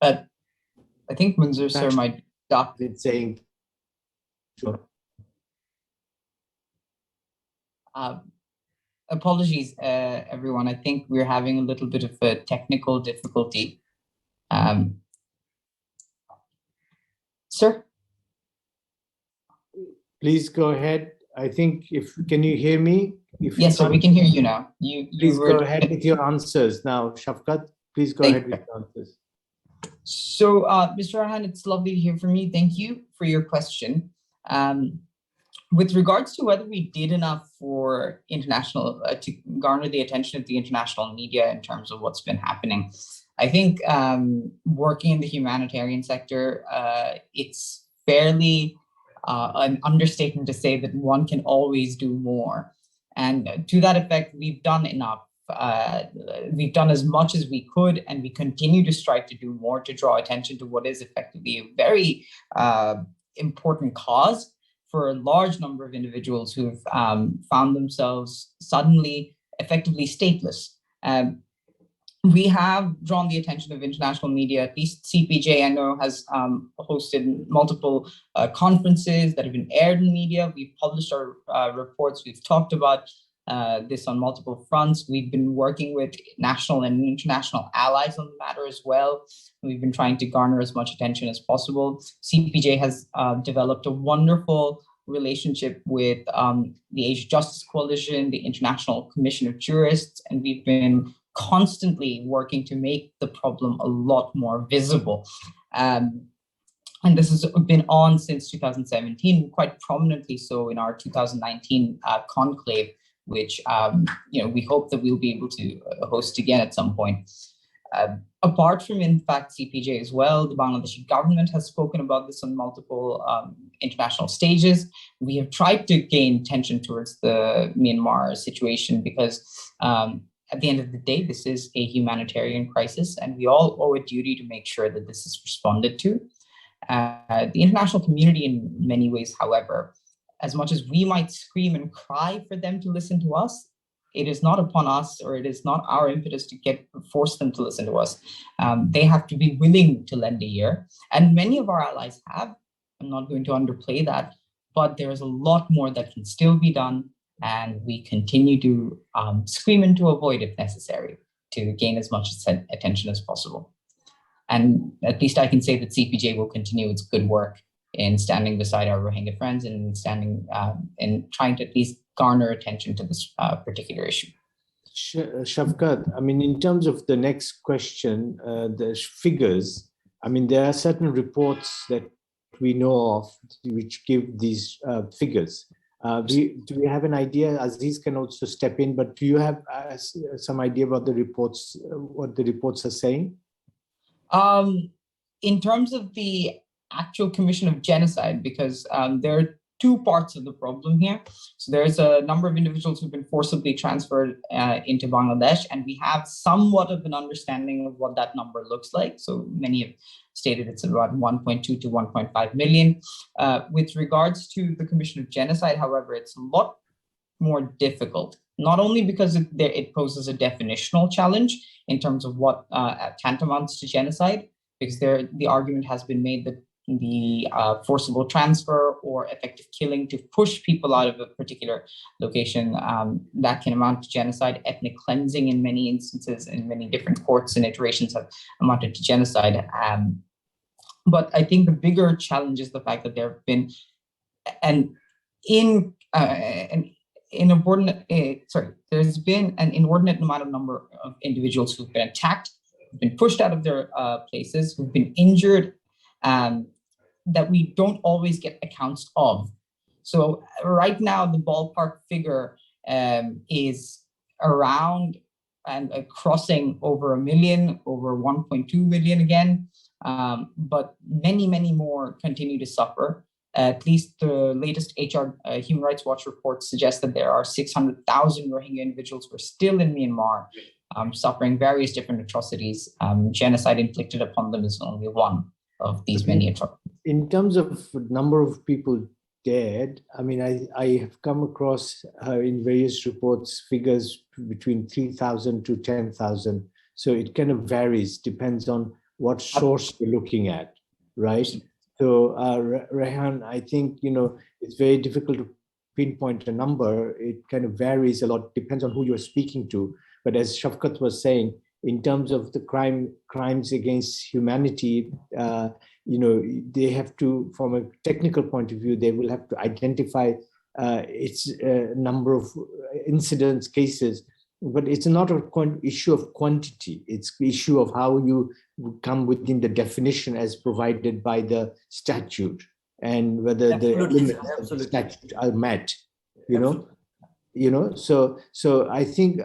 I think Munzir sir might stop it saying. Sure. Apologies, everyone. I think we're having a little bit of a technical difficulty. Sir? Please go ahead. I think can you hear me? Yes, sir, we can hear you now. Please go ahead with your answers now, Shafkat. Please go ahead with your answers. So, Mr. Arhan, it's lovely to hear from you. Thank you for your question. With regards to whether we did enough for international, to garner the attention of the international media in terms of what's been happening, I think working in the humanitarian sector, it's fairly an understatement to say that one can always do more. And to that effect, we've done enough we've done as much as we could, and we continue to strive to do more to draw attention to what is effectively a very important cause for a large number of individuals who've found themselves suddenly effectively stateless. We have drawn the attention of international media. At least CPJ, I know, has hosted multiple conferences that have been aired in media. We've published our reports. We've talked about this on multiple fronts. We've been working with national and international allies on the matter as well. We've been trying to garner as much attention as possible. CPJ has developed a wonderful relationship with the Asia Justice Coalition, the International Commission of Jurists, and we've been constantly working to make the problem a lot more visible. And this has been on since 2017, quite prominently so in our 2019 conclave, which we hope that we'll be able to host again at some point. Apart from, in fact, CPJ as well, the Bangladeshi government has spoken about this on multiple international stages. We have tried to gain attention towards the Myanmar situation because at the end of the day, this is a humanitarian crisis, and we all owe a duty to make sure that this is responded to. The international community, in many ways, however, as much as we might scream and cry for them to listen to us, it is not upon us, or it is not our impetus to force them to listen to us. They have to be willing to lend a ear, and many of our allies have. I'm not going to underplay that, but there is a lot more that can still be done. And we continue to scream into a void if necessary to gain as much attention as possible. And at least I can say that CPJ will continue its good work in standing beside our Rohingya friends and standing in trying to at least garner attention to this particular issue. Shafkat, I mean, in terms of the next question, the figures, I mean, there are certain reports that we know of which give these figures. Do we have an idea? Aziz can also step in, but do you have some idea about the reports, what the reports are saying? In terms of the actual commission of genocide, because there are two parts of the problem here. So there's a number of individuals who've been forcibly transferred into Bangladesh, and we have somewhat of an understanding of what that number looks like. So many have stated it's about 1.2 to 1.5 million. With regards to the Commission of Genocide, however, it's a lot more difficult, not only because it poses a definitional challenge in terms of what tantamounts to genocide, because the argument has been made that the forcible transfer or effective killing to push people out of a particular location, that can amount to genocide. Ethnic cleansing in many instances, in many different courts and iterations, have amounted to genocide. But I think the bigger challenge is the fact that there have been there's been an inordinate amount of number of individuals who've been attacked, who've been pushed out of their places, who've been injured, that we don't always get accounts of. So right now, the ballpark figure is around and crossing over 1 million, over 1.2 million again. But many, many more continue to suffer. At least the latest Human Rights Watch report suggests that there are 600,000 Rohingya individuals who are still in Myanmar, suffering various different atrocities. Genocide inflicted upon them is only one of these many atrocities. In terms of number of people dead, I mean, I have come across in various reports figures between 3,000 to 10,000. So it kind of varies, depends on what source you're looking at, right? So Rehan, I think, it's very difficult to pinpoint a number. It kind of varies a lot, depends on who you're speaking to. But as Shafkat was saying, in terms of the crimes against humanity, they have to, from a technical point of view, they will have to identify its number of incidents, cases, but it's not an issue of quantity. It's the issue of how you come within the definition as provided by the statute and whether the limits of the statute are met. So I think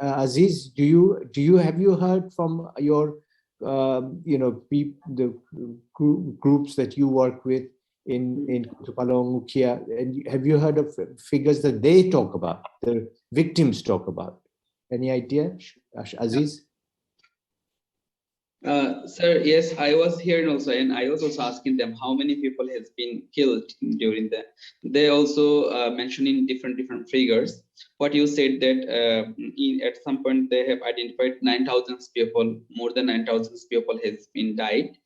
Aziz, have you heard from your the groups that you work with in Kutupalong, Mukhia. And have you heard of figures that they talk about, the victims talk about? Any idea, Aziz? Sir, yes, I was hearing also, and I was also asking them how many people has been killed during that. They also mentioning different figures. What you said that at some point they have identified 9,000 people, more than 9,000 people has been died,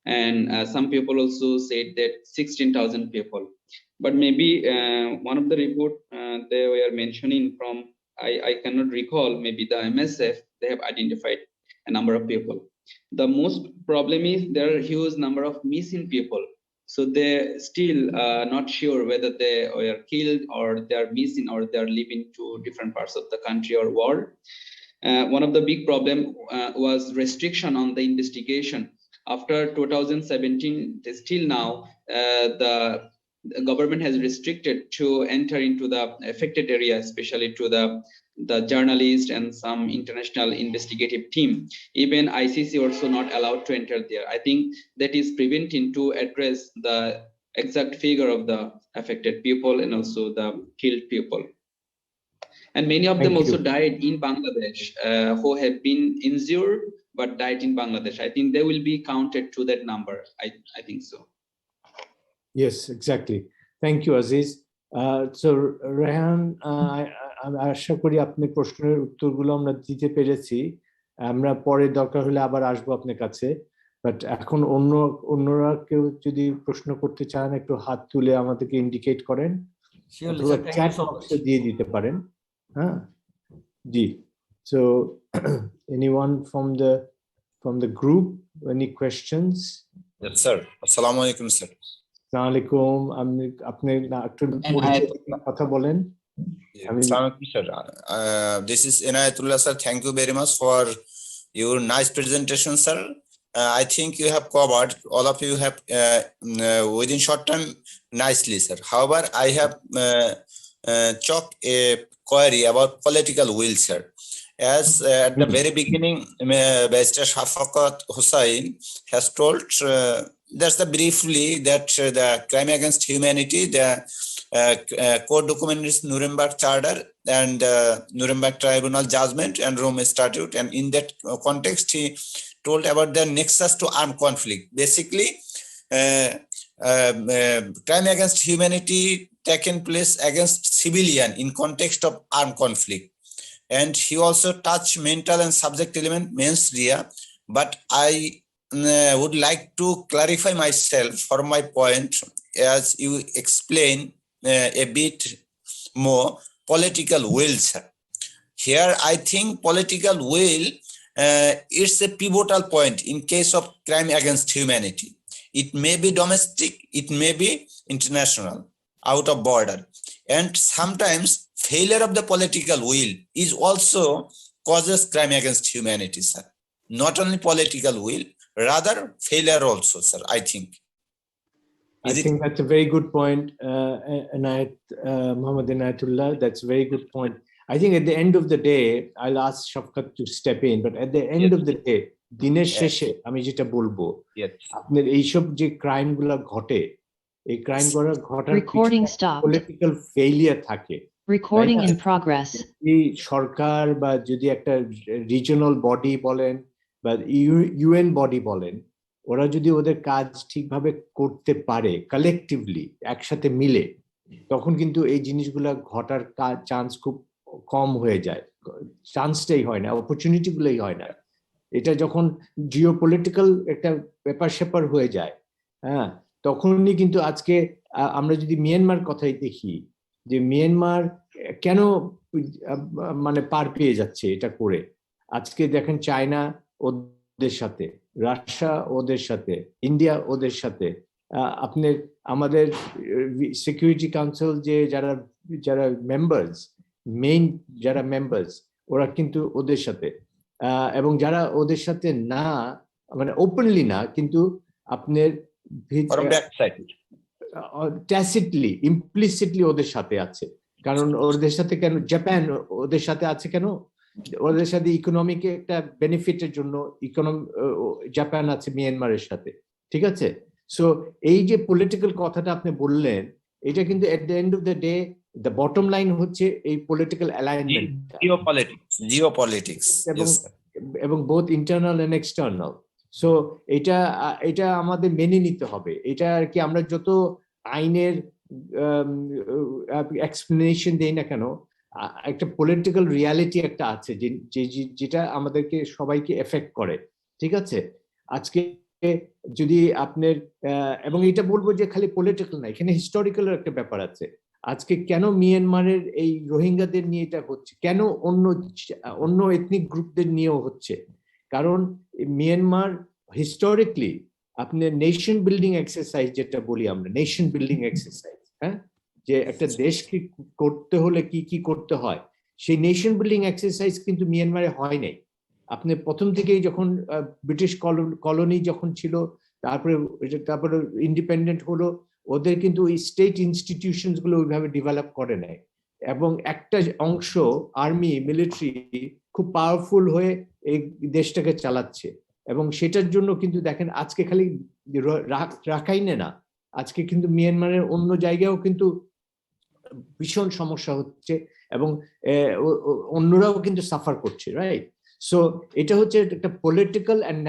and some people also said that 16,000 people. But maybe one of the report they were mentioning from, I cannot recall, maybe the MSF, they have identified a number of people. The most problem is there are huge number of missing people, so they're still not sure whether they were killed or they are missing or they are living to different parts of the country or world. One of the big problem was restriction on the investigation. After 2017 still now, the government has restricted to enter into the affected area, especially to the journalist and some international investigative team. Even ICC also not allowed to enter there. I think that is preventing to address the exact figure of the affected people and also the killed people. And many of them also died in Bangladesh, who have been injured but died in Bangladesh. I think they will be counted to that number. I think so. Yes, exactly. Thank you, Aziz. So Rehan, আশা করি আপনি প্রশ্নের উত্তরগুলো আমরা দিতে পেরেছি। আমরা পরে দরকার হলে আবার আসবো আপনার কাছে, বাট এখন অন্যরা কেউ যদি প্রশ্ন করতে চান একটু হাত তুলে আমাদেরকে ইন্ডিকেট করেন, চ্যাট বক্সে দিয়ে দিতে পারেন। হ্যাঁ, জি। So anyone from the group, any questions? Yes, sir. Assalamu alaikum, sir. Assalamu alaikum. আপনি একটু কথা বলেন। Sir, this is Inayatullah, sir. Thank you very much for your nice presentation, sir. I think you have covered, all of you have within short time nicely, sir. However, I have chalked a query about political will, sir. As at the very beginning, Barrister Shafaqat Hussain has told just briefly that the crime against humanity, the court document is Nuremberg Charter and Nuremberg Tribunal judgment and Rome Statute, and in that context he told about the nexus to armed conflict. Basically, crime against humanity taken place against civilian in context of armed conflict. And he also touched mental and subject element mens rea, but I would like to clarify myself for my point as you explain a bit more political will, sir. Here I think political will is a pivotal point in case of crime against humanity. It may be domestic, it may be international, out of border, and sometimes failure of the political will is also causes crime against humanity, sir. Not only political will, rather failure also, sir, I think. I think that's a very good point, Muhammad Inayatullah. That's a very good point. I think at the end of the day, I'll ask Shafqat to step in, but at the end of the day, দিনের শেষে আমি যেটা বলবো, আপনার এইসব যে crime গুলা ঘটে, এই ক্রাইম ঘটার পলিটিক্যাল ফেইলিয়ার থাকে। Recording in progress. এই সরকার বা যদি একটা রিজিওনাল বডি বলেন বা ইউএন বডি বলেন, ওরা যদি ওদের কাজ ঠিকভাবে করতে পারে কালেকটিভলি, একসাথে মিলে, তখন কিন্তু এই জিনিসগুলা ঘটার চান্স খুব কম হয়ে যায়। চান্সটাই হয় না, অপরচুনিটি গুলোই হয় না। এটা যখন জিওপলিটিক্যাল একটা ব্যাপার স্যাপার হয়ে যায়, হ্যাঁ, তখনই কিন্তু আজকে আমরা যদি মিয়ানমার কথাই দেখি, যে মিয়ানমার কেন মানে পার পেয়ে যাচ্ছে এটা করে। আজকে দেখেন চায়না ওদের সাথে, রাশিয়া ওদের সাথে, ইন্ডিয়া ওদের সাথে, আপনার আমাদের সিকিউরিটি কাউন্সিল যে যারা মেম্বার্স, মেইন যারা মেম্বার্স, ওরা কিন্তু ওদের সাথে, এবং যারা ওদের সাথে না, মানে ওপেনলি না, কিন্তু আপনার ট্যাসিটলি, ইমপ্লিসিটলি ওদের সাথে আছে। কারণ ওদের সাথে কেন জাপান ওদের সাথে আছে, কেন ওদের সাথে ইকোনমিক একটা বেনিফিটের জন্য জাপান আছে মিয়ানমারের সাথে, ঠিক আছে? সো এই যে পলিটিক্যাল কথাটা আপনি বললেন, এটা কিন্তু at the end of the day the bottom line হচ্ছে এই পলিটিক্যাল অ্যালাইনমেন্ট, জিওপলিটিক্স এবং এবং both internal and external. So এটা এটা আমাদের মেনে নিতে হবে। এটা আর কি আমরা যত আইনের এক্সপ্লেনেশন দেই না কেন, একটা পলিটিক্যাল রিয়ালিটি একটা আছে যেটা আমাদেরকে সবাইকে এফেক্ট করে, ঠিক আছে? আজকে যদি আপনার এবং এটা বলবো যে খালি পলিটিক্যাল না, এখানে হিস্টোরিক্যাল একটা ব্যাপার আছে। আজকে কেন মিয়ানমারের এই রোহিঙ্গাদের নিয়ে এটা হচ্ছে, কেন অন্য এথনিক গ্রুপদের নিয়েও হচ্ছে? কারণ মিয়ানমার হিস্টোরিক্যালি আপনার নেশন বিল্ডিং এক্সারসাইজ, যেটা বলি আমরা নেশন বিল্ডিং এক্সারসাইজ, হ্যাঁ, যে একটা দেশকে করতে হলে কি কি করতে হয়, সেই নেশন বিল্ডিং এক্সারসাইজ কিন্তু মিয়ানমারে হয় নাই। আপনি প্রথম থেকেই যখন ব্রিটিশ কলোনি যখন ছিল, তারপরে ইন্ডিপেন্ডেন্ট হলো, ওদের কিন্তু ওই স্টেট ইনস্টিটিউশনস গুলো ওইভাবে ডেভেলপ করে নেয়, এবং একটা অংশ আর্মি মিলিটারি খুব পাওয়ারফুল হয়ে এই দেশটাকে চালাচ্ছে। এবং সেটার জন্য কিন্তু দেখেন আজকে খালি রাখাইনে না, আজকে কিন্তু মিয়ানমারের অন্য জায়গায়ও কিন্তু ভীষণ সমস্যা হচ্ছে, এবং অন্যরাও কিন্তু সাফার করছে, রাইট? সো এটা হচ্ছে একটা political and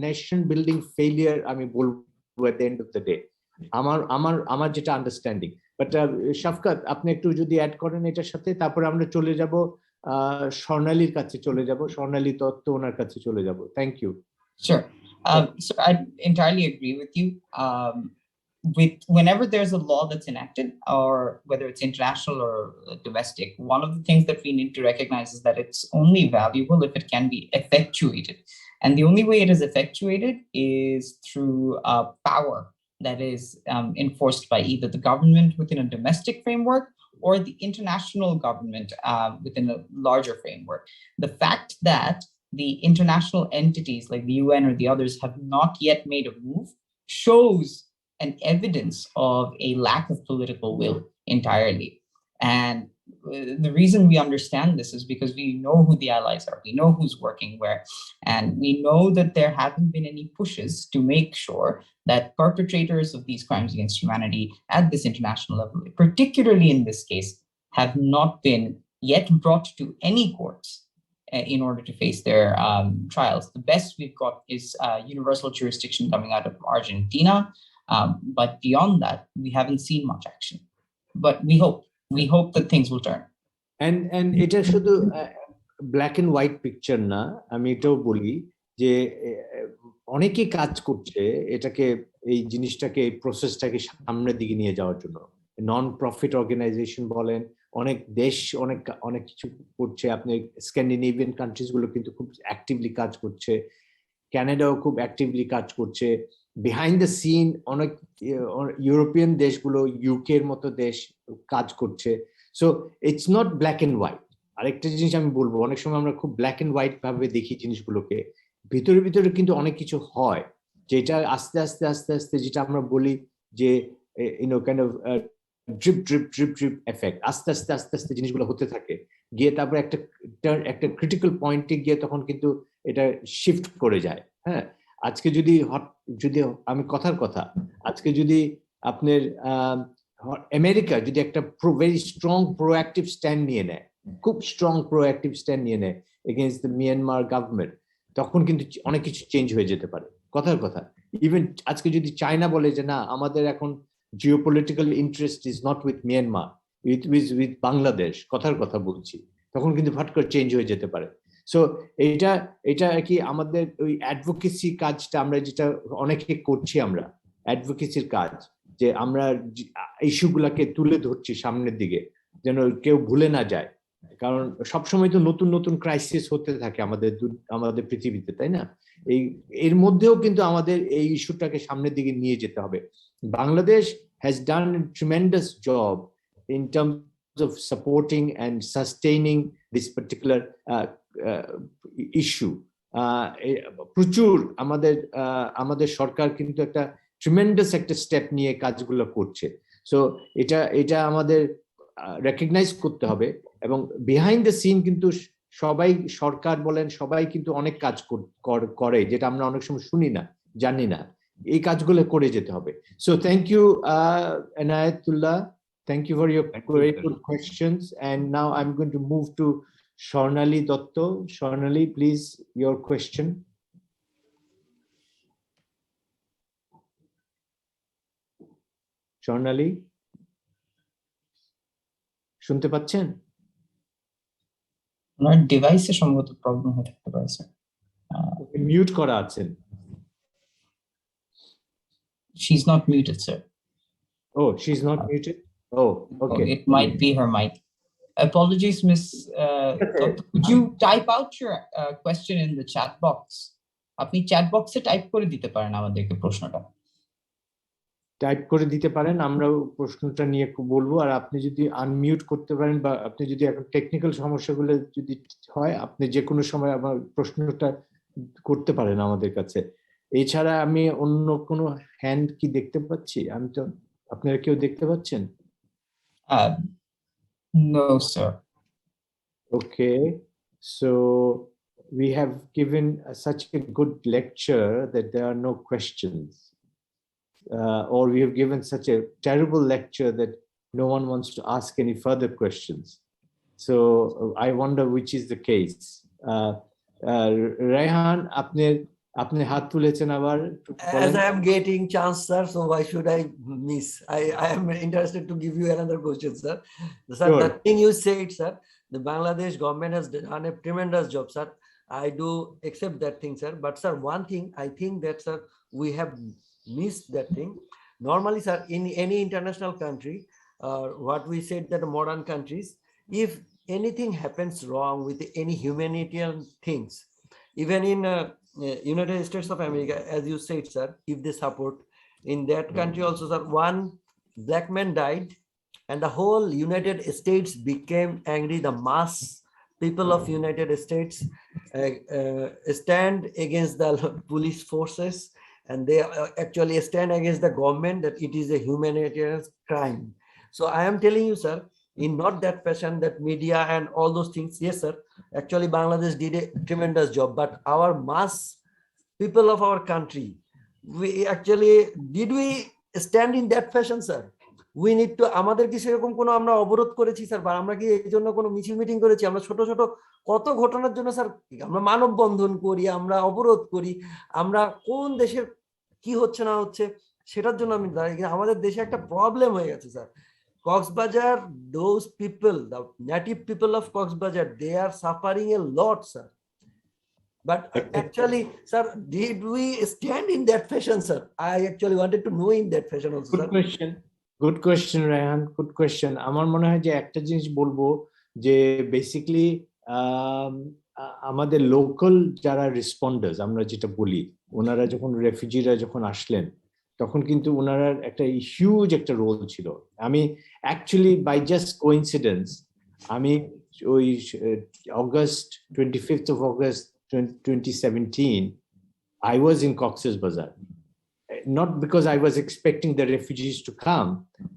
nation building failure আমি বলবো এট the end of the day, আমার যেটা আন্ডারস্ট্যান্ডিং। বাট শাফকাত, আপনি একটু যদি অ্যাড করেন এটার সাথে, তারপরে আমরা চলে যাব স্বর্ণালীর কাছে, স্বর্ণালী তত্ত্ব ওনার কাছে চলে যাব। Thank you. Sure. So I entirely agree with you. With whenever there's a law that's enacted, or whether it's international or domestic, one of the things that we need to recognize is that it's only valuable if it can be effectuated. And the only way it is effectuated is through power that is enforced by either the government within a domestic framework or the international government within a larger framework. The fact that the international entities like the UN or the others have not yet made a move shows an evidence of a lack of political will entirely. And the reason we understand this is because we know who the allies are, we know who's working where, and we know that there haven't been any pushes to make sure that perpetrators of these crimes against humanity at this international level, particularly in this case, have not been yet brought to any courts in order to face their trials. The best we've got is universal jurisdiction coming out of Argentina. But beyond that, we haven't seen much action. But we hope that things will turn. And এটা শুধু black and white picture না, আমি এটাও বলি যে অনেকে কাজ করছে এটাকে, এই জিনিসটাকে, এই প্রসেসটাকে সামনের দিকে নিয়ে যাওয়ার জন্য। নন প্রফিট অর্গানাইজেশন বলেন, অনেক দেশ অনেক কিছু করছে। আপনি স্ক্যান্ডিনেভিয়ান কান্ট্রিজ গুলো কিন্তু খুব অ্যাক্টিভলি কাজ করছে, কানাডাও খুব অ্যাক্টিভলি কাজ করছে। বিহাইন্ড দ্য সিন অনেক ইউরোপিয়ান দেশগুলো, ইউকের মতো দেশ কাজ করছে। So it's not black and white. আরেকটা জিনিস আমি বলবো, অনেক সময় আমরা খুব ব্ল্যাক এন্ড হোয়াইট ভাবে দেখি জিনিসগুলোকে, ভিতরে ভিতরে কিন্তু অনেক কিছু হয়, যেটা আস্তে আস্তে আস্তে আস্তে, যেটা আমরা বলি যে kind of drip drip drip drip effect, আস্তে আস্তে আস্তে আস্তে জিনিসগুলো হতে থাকে, গিয়ে তারপরে একটা ক্রিটিক্যাল পয়েন্টে গিয়ে তখন কিন্তু এটা শিফট করে যায়। হ্যাঁ, আজকে যদি আমি আজকে যদি আপনার আমেরিকা যদি একটা ভেরি স্ট্রং প্রোঅ্যাক্টিভ স্ট্যান্ড নিয়ে নেয়, খুব স্ট্রং প্রোঅ্যাক্টিভ স্ট্যান্ড নিয়ে নেয় এগেইনস্ট দ্য মিয়ানমার গভর্নমেন্ট, তখন কিন্তু অনেক কিছু চেঞ্জ হয়ে যেতে পারে। কথা ইভেন আজকে যদি চায়না বলে যে না, আমাদের এখন geopolitical interest is not with Myanmar, with Bangladesh, কথা বলছি, তখন কিন্তু ফট করে চেঞ্জ হয়ে যেতে পারে। সো এটা আর কি আমাদের ওই অ্যাডভোকেসি কাজটা আমরা যেটা অনেকে করছি, আমরা অ্যাডভোকেসির কাজ, যে আমরা ইস্যুগুলাকে তুলে ধরছি সামনের দিকে, যেন কেউ ভুলে না যায়। কারণ সবসময় তো নতুন নতুন ক্রাইসিস হতে থাকে আমাদের পৃথিবীতে, তাই না? এর মধ্যেও কিন্তু আমাদের এই ইস্যুটাকে সামনের দিকে নিয়ে যেতে হবে। Bangladesh has done a tremendous job in terms of supporting and sustaining this particular issue. প্রচুর আমাদের সরকার কিন্তু একটা ট্রিমেন্ডাস একটা স্টেপ নিয়ে কাজগুলো করছে। সো এটা আমাদের রেকগনাইজ করতে হবে। এবং বিহাইন্ড দ্য সিন কিন্তু সবাই, সরকার বলেন, সবাই কিন্তু অনেক কাজ করে, যেটা আমরা অনেক সময় শুনি না, জানি না। এই কাজগুলো করে যেতে হবে। So thank you, Anayatullah. Thank you for your very good questions. And now I'm going to move to Swarnali Dotto. Swarnali, please, your question. Swarnali, শুনতে পাচ্ছেন? ওনার ডিভাইসে সম্ভবত প্রবলেম হতে পারে স্যার। মিউট করা আছেন। She's not muted, sir. Oh, she's not muted? Oh, okay. It might be her mic. Apologies, Miss. Could you type out your question in the chat box? আপনি chat বক্সে type করে দিতে পারেন আমাদেরকে প্রশ্নটা। Type করে দিতে পারেন, আমরা প্রশ্নটা নিয়ে বলবো। আর আপনি যদি আনমিউট করতে পারেন বা আপনি যদি এখন টেকনিক্যাল সমস্যাগুলো যদি হয়, আপনি যে কোনো সময় আমার প্রশ্নটা করতে পারেন আমাদের কাছে। এছাড়া আমি অন্য কোনো হ্যান্ড কি দেখতে পাচ্ছি? আমি তো, আপনারা কেউ দেখতে পাচ্ছেন? No, sir. Okay, so we have given such a good lecture that there are no questions. Or we have given such a terrible lecture that no one wants to ask any further questions. So I wonder which is the case. Rehan, apne hath tulechen abar. As I am getting chance, sir, so why should I miss? I am interested to give you another question, sir. Sir, Sure. the thing you said, sir, the Bangladesh government has done a tremendous job, sir. I do accept that thing, sir. But sir, one thing I think that, sir, we have missed that thing. Normally, sir, in any international country, what we said that modern countries, if anything happens wrong with any humanitarian things, even in United States of America, as you said, sir, if they support, in that country also, sir, one black man died and the whole United States became angry. The mass people of United States stand against the police forces, and they actually stand against the government that it is a humanitarian crime. So I am telling you, sir, in not that fashion, that media and all those things, yes, sir, actually Bangladesh did a tremendous job, but our mass people of our country, we actually, did we stand in that fashion, sir? We need to, আমাদের কি সেরকম কোনো আমরা অবরোধ করেছি sir, বা আমরা কি এই জন্য কোনো মিছিল মিটিং করেছি? আমরা ছোট ছোট কত ঘটনার জন্য স্যার আমরা মানববন্ধন করি, আমরা অবরোধ করি, আমরা কোন দেশের কি হচ্ছে না হচ্ছে সেটার জন্য আমি দাঁড়িয়ে। আমাদের দেশে একটা প্রবলেম হয়ে গেছে sir. Coxbazar, those people, the native people of Coxbazar, they are suffering a lot, sir. But actually, sir, did we stand in that fashion, sir? I actually wanted to know in that fashion also, Good sir. question. Good question, Rehan. Good question. আমার মনে হয় যে একটা জিনিস বলবো যে basically আমাদের local যারা রেসপন্ডার্স আমরা যেটা বলি, ওনারা যখন রেফিউজিরা যখন আসলেন তখন কিন্তু ওনারা একটা হিউজ একটা রোল ছিল। আমি অ্যাকচুয়ালি বাই জাস্ট কোইন্সিডেন্স আমি ওই August 25th of August 2017 I was in Cox's Bazar. Not because I was expecting the refugees to come,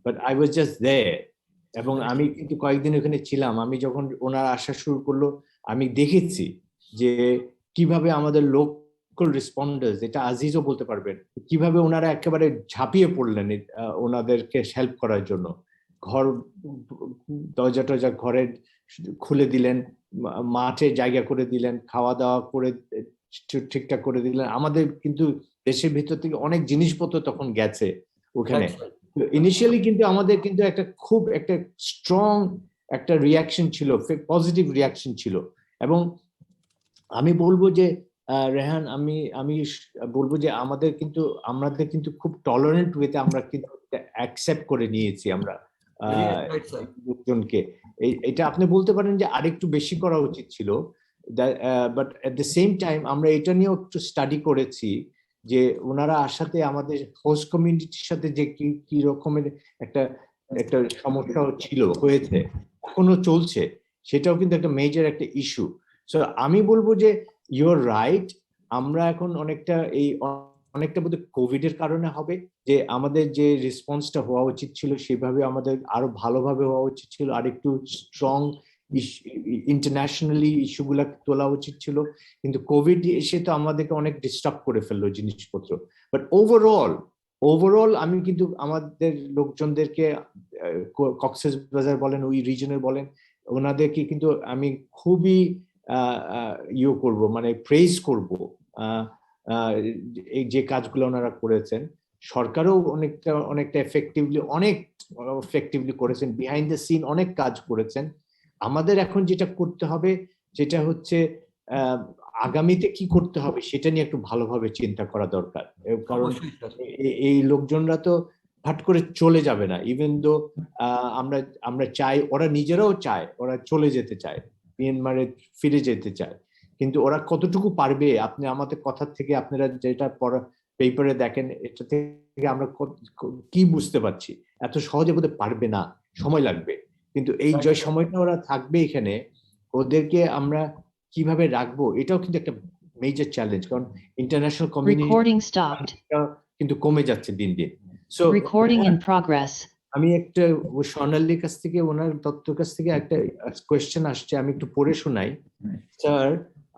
but I was just there. এবং আমি কিন্তু কয়েকদিন ওখানে ছিলাম। আমি যখন ওনারা আসা শুরু করলো, আমি দেখেছি যে কিভাবে আমাদের লোকাল রেসপন্ডার্স, এটা আজিজও বলতে পারবেন, কিভাবে ওনারা একেবারে ঝাঁপিয়ে পড়লেন ওনাদেরকে হেল্প করার জন্য। ঘর দরজা টরজা ঘরে খুলে দিলেন, মাঠে জায়গা করে দিলেন, খাওয়া দাওয়া করে ঠিকঠাক করে দিলেন। আমাদের কিন্তু দেশের ভিতর থেকে অনেক জিনিসপত্র তখন গেছে ওখানে। ইনিশিয়ালি কিন্তু আমাদের কিন্তু একটা খুব একটা স্ট্রং একটা রিয়াকশন ছিল, পজিটিভ রিয়াকশন ছিল। এবং আমি বলবো যে রেহান, আমি বলবো যে আমাদের কিন্তু খুব টলারেন্ট ওয়েতে আমরা কিন্তু অ্যাকসেপ্ট করে নিয়েছি আমরা লোকজনকে। এটা আপনি বলতে পারেন যে আরেকটু বেশি করা উচিত ছিল, but at the same time আমরা এটা নিয়েও একটু স্টাডি করেছি যে ওনারা আসাতে আমাদের হোস্ট কমিউনিটির সাথে যে কি রকমের একটা সমস্যা হয়েছে, এখনো চলছে, সেটাও কিন্তু একটা মেজর একটা ইস্যু। সো আমি বলবো যে ইউর রাইট, আমরা এখন অনেকটা বোধহয় কোভিড এর কারণে হবে যে আমাদের যে রেসপন্সটা হওয়া উচিত ছিল সেভাবে আমাদের আরো ভালোভাবে হওয়া উচিত ছিল, আর একটু স্ট্রং ইন্টারন্যাশনালি ইস্যুগুলা তোলা উচিত ছিল, কিন্তু কোভিড এসে তো আমাদেরকে অনেক ডিস্টার্ব করে ফেললো জিনিসপত্র। বাট ওভারঅল আমি কিন্তু আমাদের লোকজনদেরকে, কক্সবাজার বলেন, ওই রিজনের বলেন, ওনাদেরকে কিন্তু আমি খুবই করব, মানে প্রেজ করব এই যে কাজগুলো ওনারা করেছেন। সরকারও অনেকটা এফেক্টিভলি করেছেন, বিহাইন্ড দ্য সিন অনেক কাজ করেছেন। আমাদের এখন যেটা করতে হবে, যেটা হচ্ছে আগামীতে কি করতে হবে সেটা নিয়ে একটু ভালোভাবে চিন্তা করা দরকার। কারণ এই লোকজনরা তো হাট করে চলে যাবে না, ইভেন দো আমরা চাই, ওরা নিজেরাও চায়, ওরা চলে যেতে চায়, মিয়ানমারে ফিরে যেতে চায়, কিন্তু ওরা কতটুকু পারবে? আপনি আমাদের কথা থেকে, আপনারা যেটা পেপারে দেখেন, এটা থেকে আমরা কি বুঝতে পারছি, এত সহজে বোধহয় পারবে না, সময় লাগবে। কিন্তু এই যে সময়টা ওরা থাকবে এখানে, ওদেরকে আমরা কিভাবে রাখবো, এটাও কিন্তু একটা মেজর চ্যালেঞ্জ, কারণ ইন্টারন্যাশনাল কমিউনিটি কিন্তু কমে যাচ্ছে দিন দিন। সো আমি একটা স্বর্ণালীর কাছ থেকে, ওনার দত্তর কাছ থেকে একটা কোয়েশ্চেন আসছে, আমি একটু পড়ে শোনাই। Sir,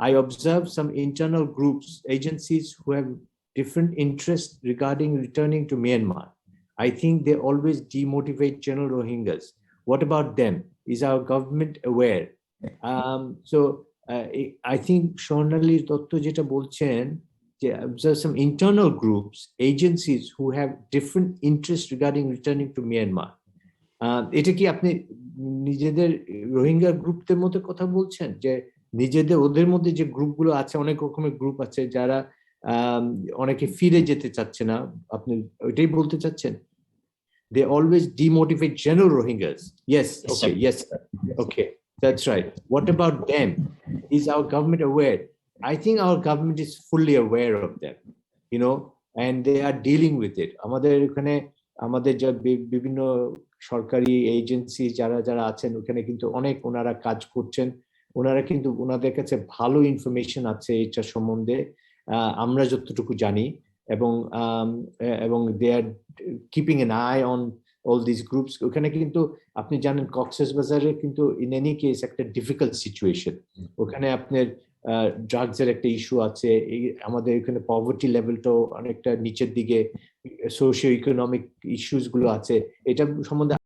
I observe some internal groups, agencies who have different interests regarding returning to Myanmar. I think they always demotivate General Rohingyas. What about them? Is our government aware? So I think Shonali Dotto jeta bolchen, observe some internal groups, agencies who have different interests regarding returning to Myanmar. এটা কি আপনি নিজেদের রোহিঙ্গা গ্রুপদের মধ্যে কথা বলছেন, যে নিজেদের, ওদের মধ্যে যে গ্রুপগুলো আছে, অনেক রকমের গ্রুপ আছে যারা অনেকে ফিরে যেতে চাচ্ছে না, আপনি ওইটাই বলতে চাচ্ছেন? They always demotivate general Rohingyas. Yes, okay, yes, okay, that's right. What about them? Is our government aware? I think our government is fully aware of them, and they are dealing with it. আমাদের এখানে, আমাদের যে বিভিন্ন সরকারি agency যারা আছেন, ওখানে কিন্তু অনেক ওনারা কাজ করছেন, ওনারা কিন্তু ওনাদের কাছে ভালো ইনফরমেশন আছে এটা সম্বন্ধে, আমরা যতটুকু জানি, এবং they are keeping an eye on all this groups. ওখানে কিন্তু আপনি জানেন, কক্সবাজারে কিন্তু ইন এনি কেস একটা ডিফিকাল্ট সিচুয়েশন, ওখানে আপনার ড্রাগস এর একটা ইস্যু আছে, আমাদের এখানে পভার্টি লেভেলটাও অনেকটা নিচের দিকে, সোশিও ইকোনমিক ইস্যুস গুলো আছে, এটা সম্বন্ধে